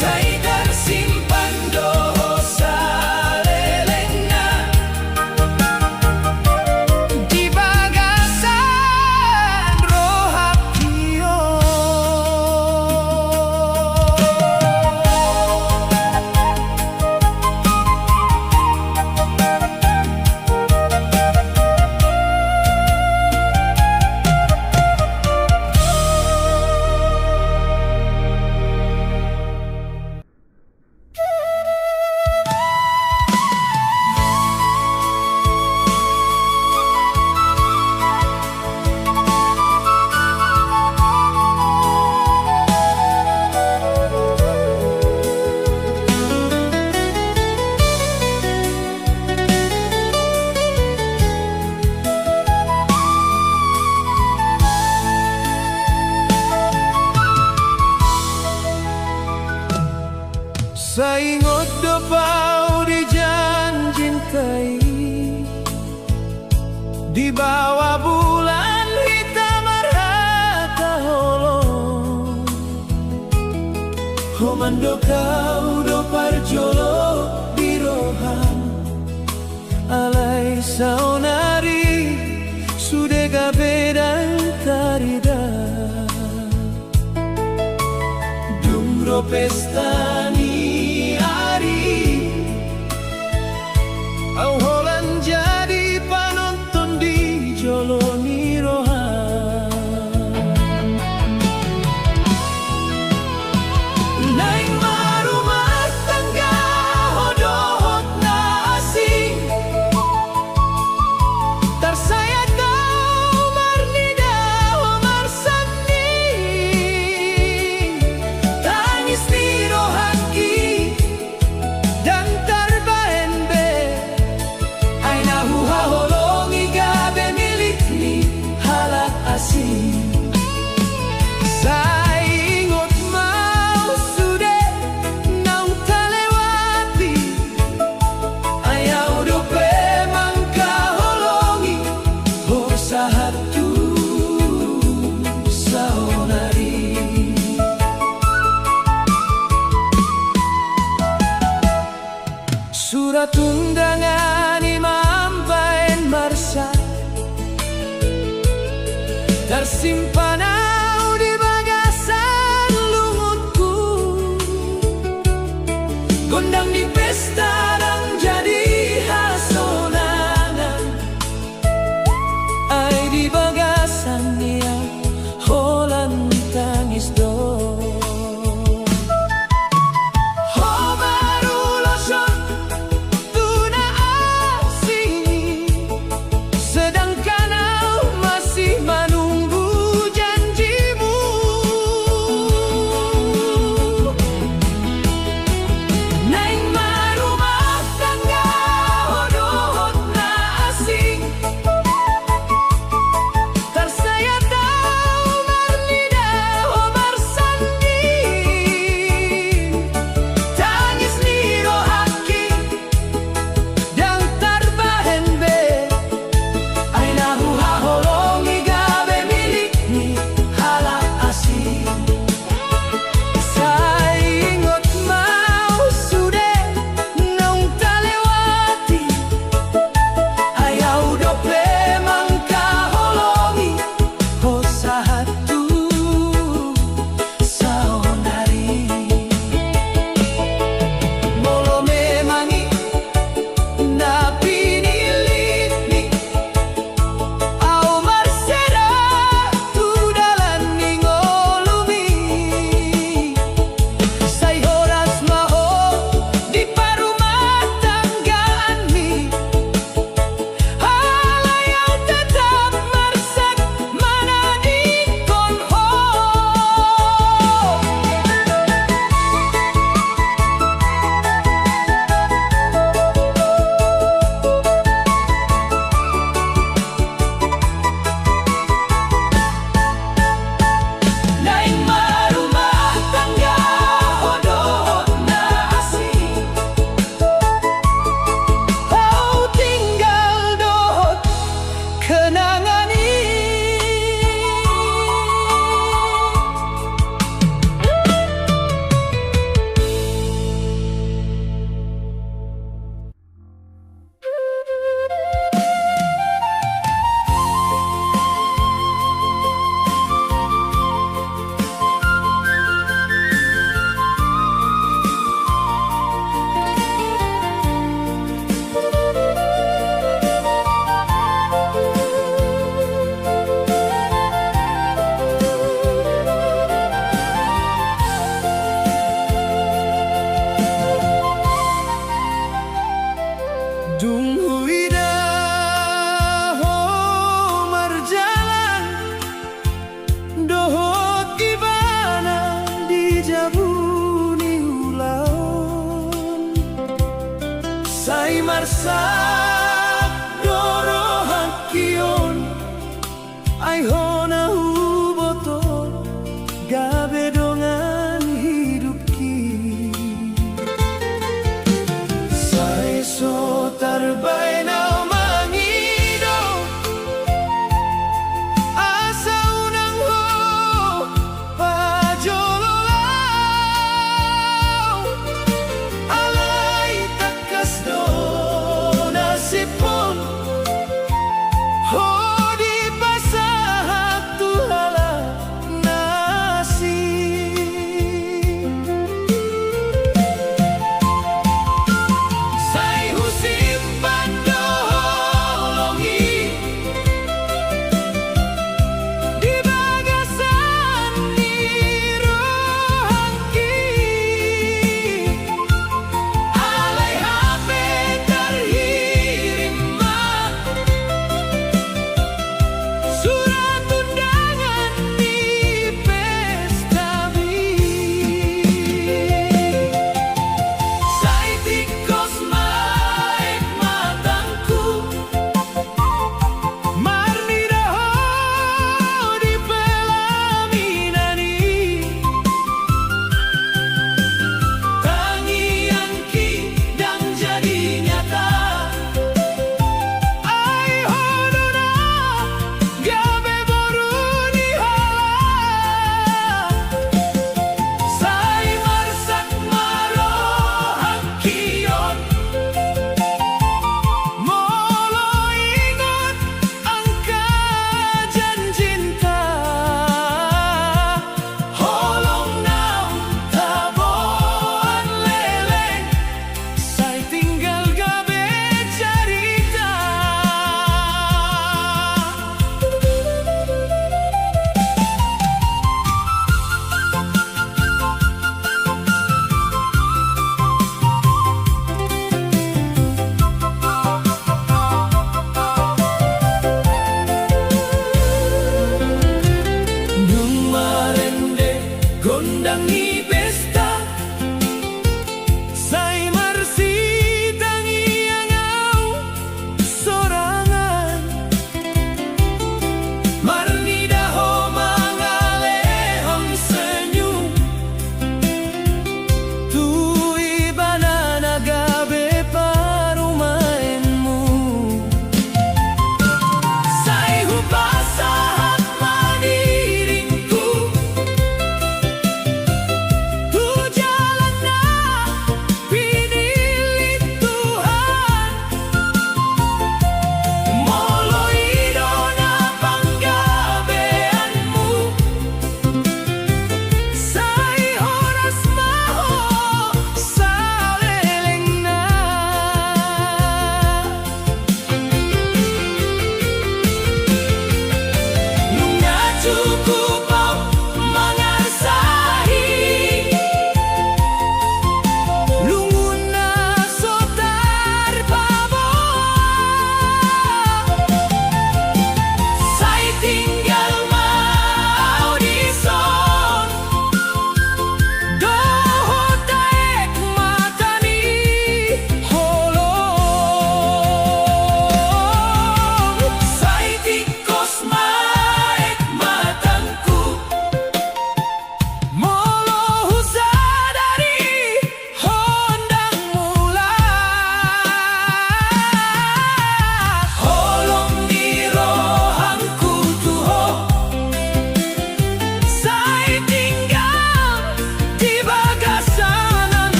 sai tersimpan dosa lelengna di bagasan rohakio saingot dopau dijanjintai di bawah bulan hitam marhata holong homando kau do parjolo di rohan alai saonari sudah gabe dan tarida dungro pesta ni ari tundangan imambain marsa tersimpan di bagasan lumutku, gondang di pesta dan jadi hasonangan. Ai di bagasan dia holan tangis do. Sai marsa dorohan kion ai hona huboto gabe dongan hidup ki sai so tarbai na mangido asa unang ho pajololau alai takas do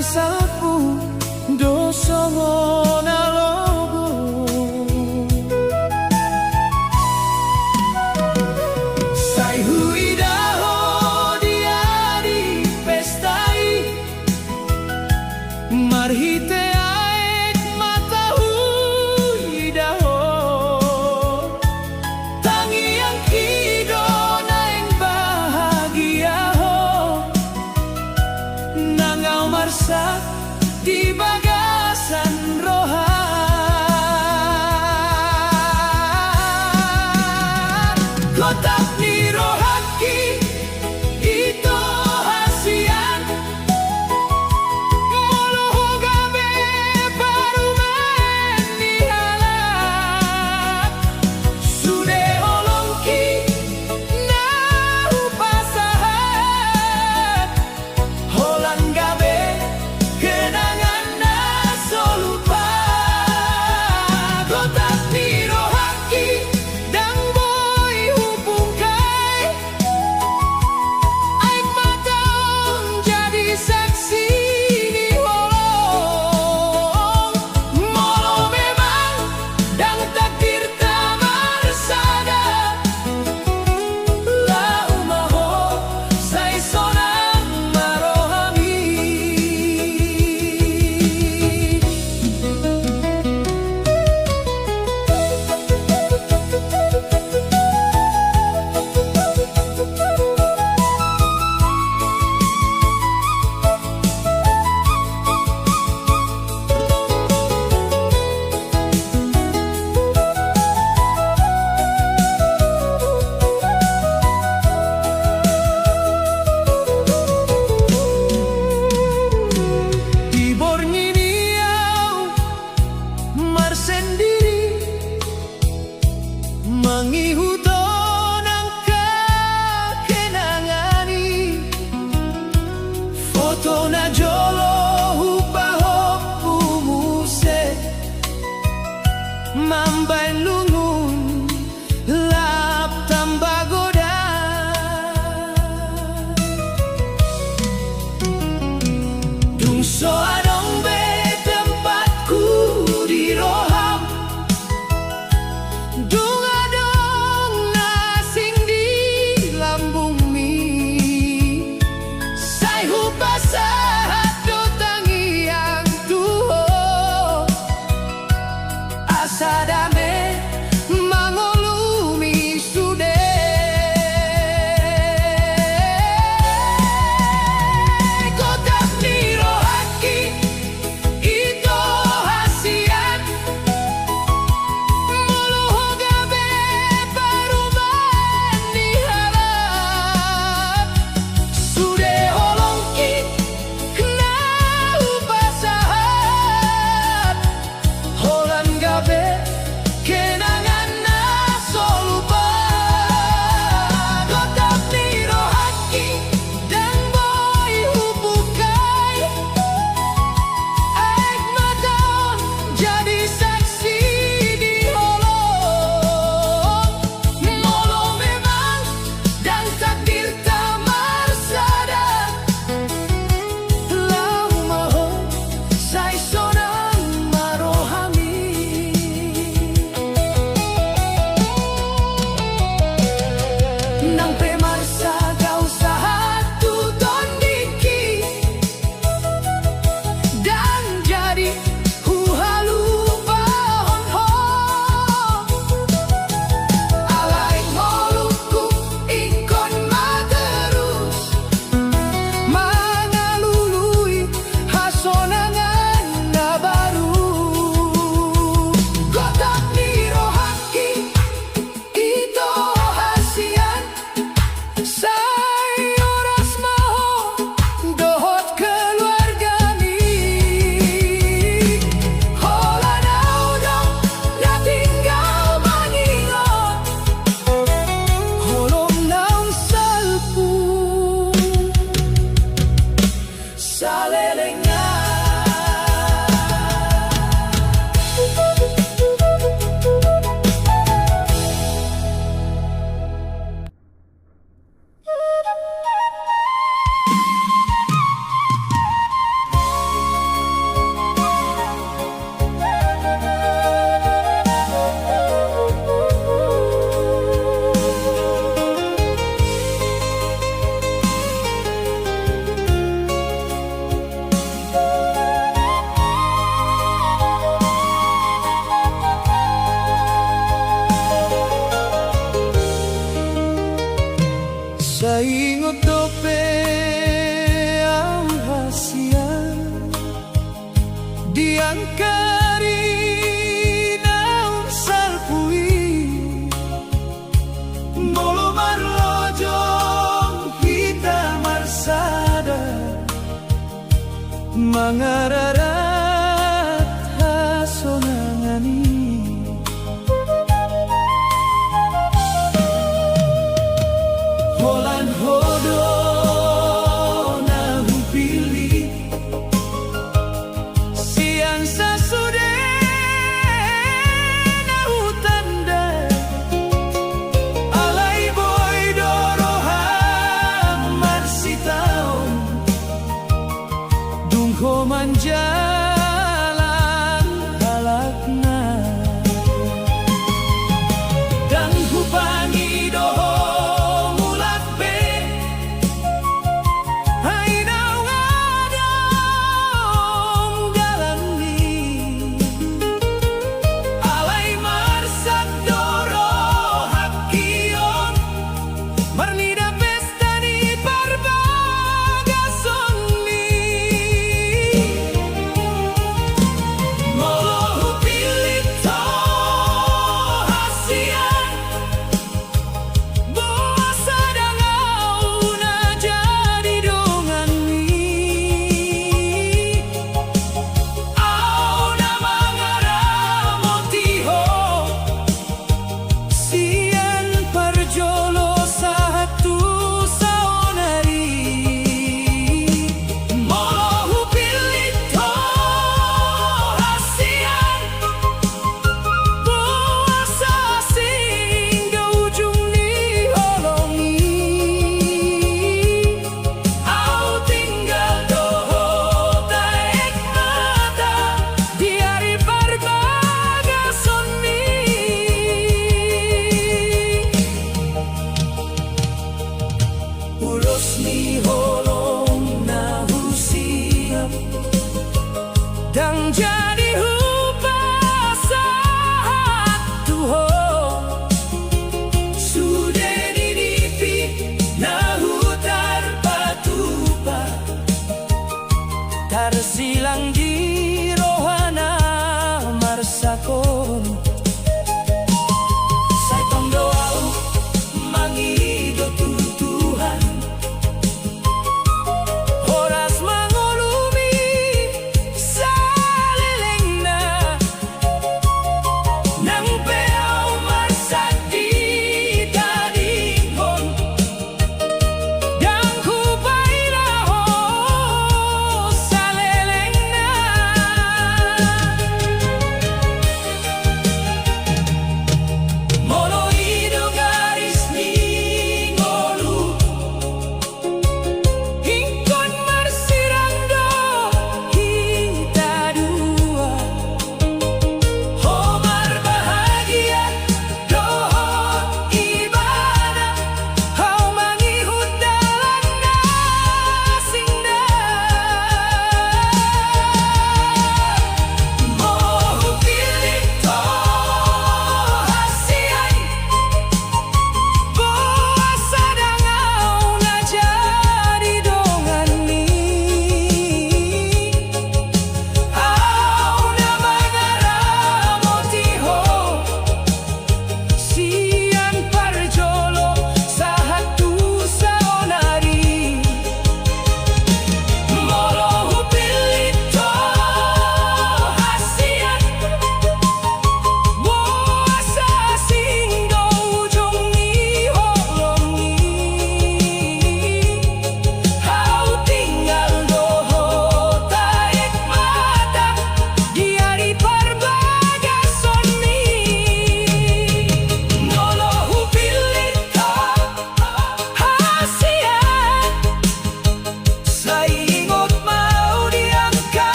Sai salpu doso nalogo Sai huidaho dia di pestai Marhite aek mata huidaho Tangi yang kidona yang bahagia ho Nangau marsak di bagasan rohan Kotak ni rohaki ito hasian Moloho gabe parumahan ni halap Sude olongki na upasahan Holan gabe kenangan na solupa Kotak ni rohaki dang boy hubungkai Aik matang jadi saksi di holong Molo memang dang takdir tamar sada La umaho sai sonang marohami Tibor nginiau mar sendiri Mangihuton ang kakenangani Foto na jolo hupahop umuse Mambay lungun lap tambagoda Dungso adong be tempatku di roham Dung adong nasing di lambung mi Sai hupasahat do tangi yang tuho Asa dame mangolumi sude Kotak ni rohaki ito hasian Moloho gabe parumahan ni halap Sude olongki na upasahat Holan gabe kenangan na solupa Kotak ni rohaki dang boy hubukai Aik mataon jadi saksi di holong Molo memang dan takdir tamar sada Lau maho sai sonang marohami Nang pemarsa kau satu tondiki Dan jadi huhalu bahonho Alai ngoluku ikon materus Mangalului hasonangan na baru Kotak ni rohaki ito hasian Sai oras maho dohot keluarga mi Hola naudong na tinggal mangingot Holom naung salpu Salelengan langkari naum salpui molo marlojong kita marsada mangararat hasonangani holan hodo nahu pilih siang sasude nahu tanda alai boy dorohang marsitaon dungko manjalan halakna dan hubangi doho mulak be hai nau ngadong dalam ni alai marsak doro hakion marnida pesta ni parbagason ni molo pilih to hasian boa sadangau na jadi dongan mi au na mangara motiho sian parjolo satu saonari molo pilih to hasian puasa sehingga ujung ni holongi au tinggal doho taek mata di hari parbagason ni ulos ni holong nahu siap dan jadi hubasahat tuho sudah didipi nahu tarpatupa tarsilang di rohana marsakon saitong doau mangido tutuhan horas mangolumi salilengna nang peau marsak di dadingon dan kubairaho salilengna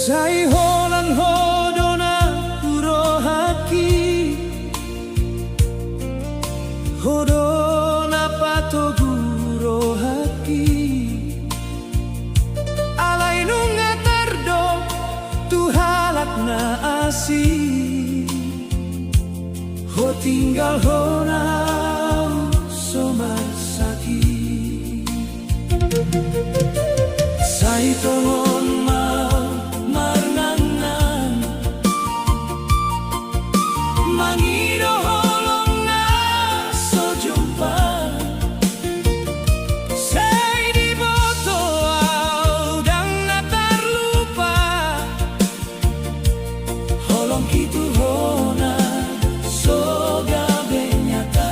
Sai holan hodona urohaki hodona patoguro haki alai nunga tardo tuhalak na asi ho tinggal hona somarsaki sai tongon mangido holong na so jumpa say di boto audang na terlupa holong kitu hona so gabe nyata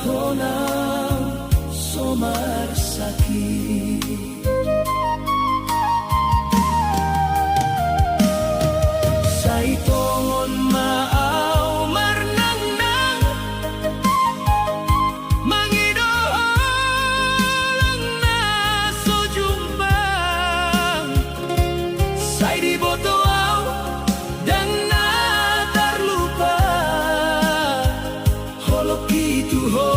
honang somar sakit. Say tongon maaw marnang mangidolang na so jumbang. Say di botoaw dan na terlupa holok itu ho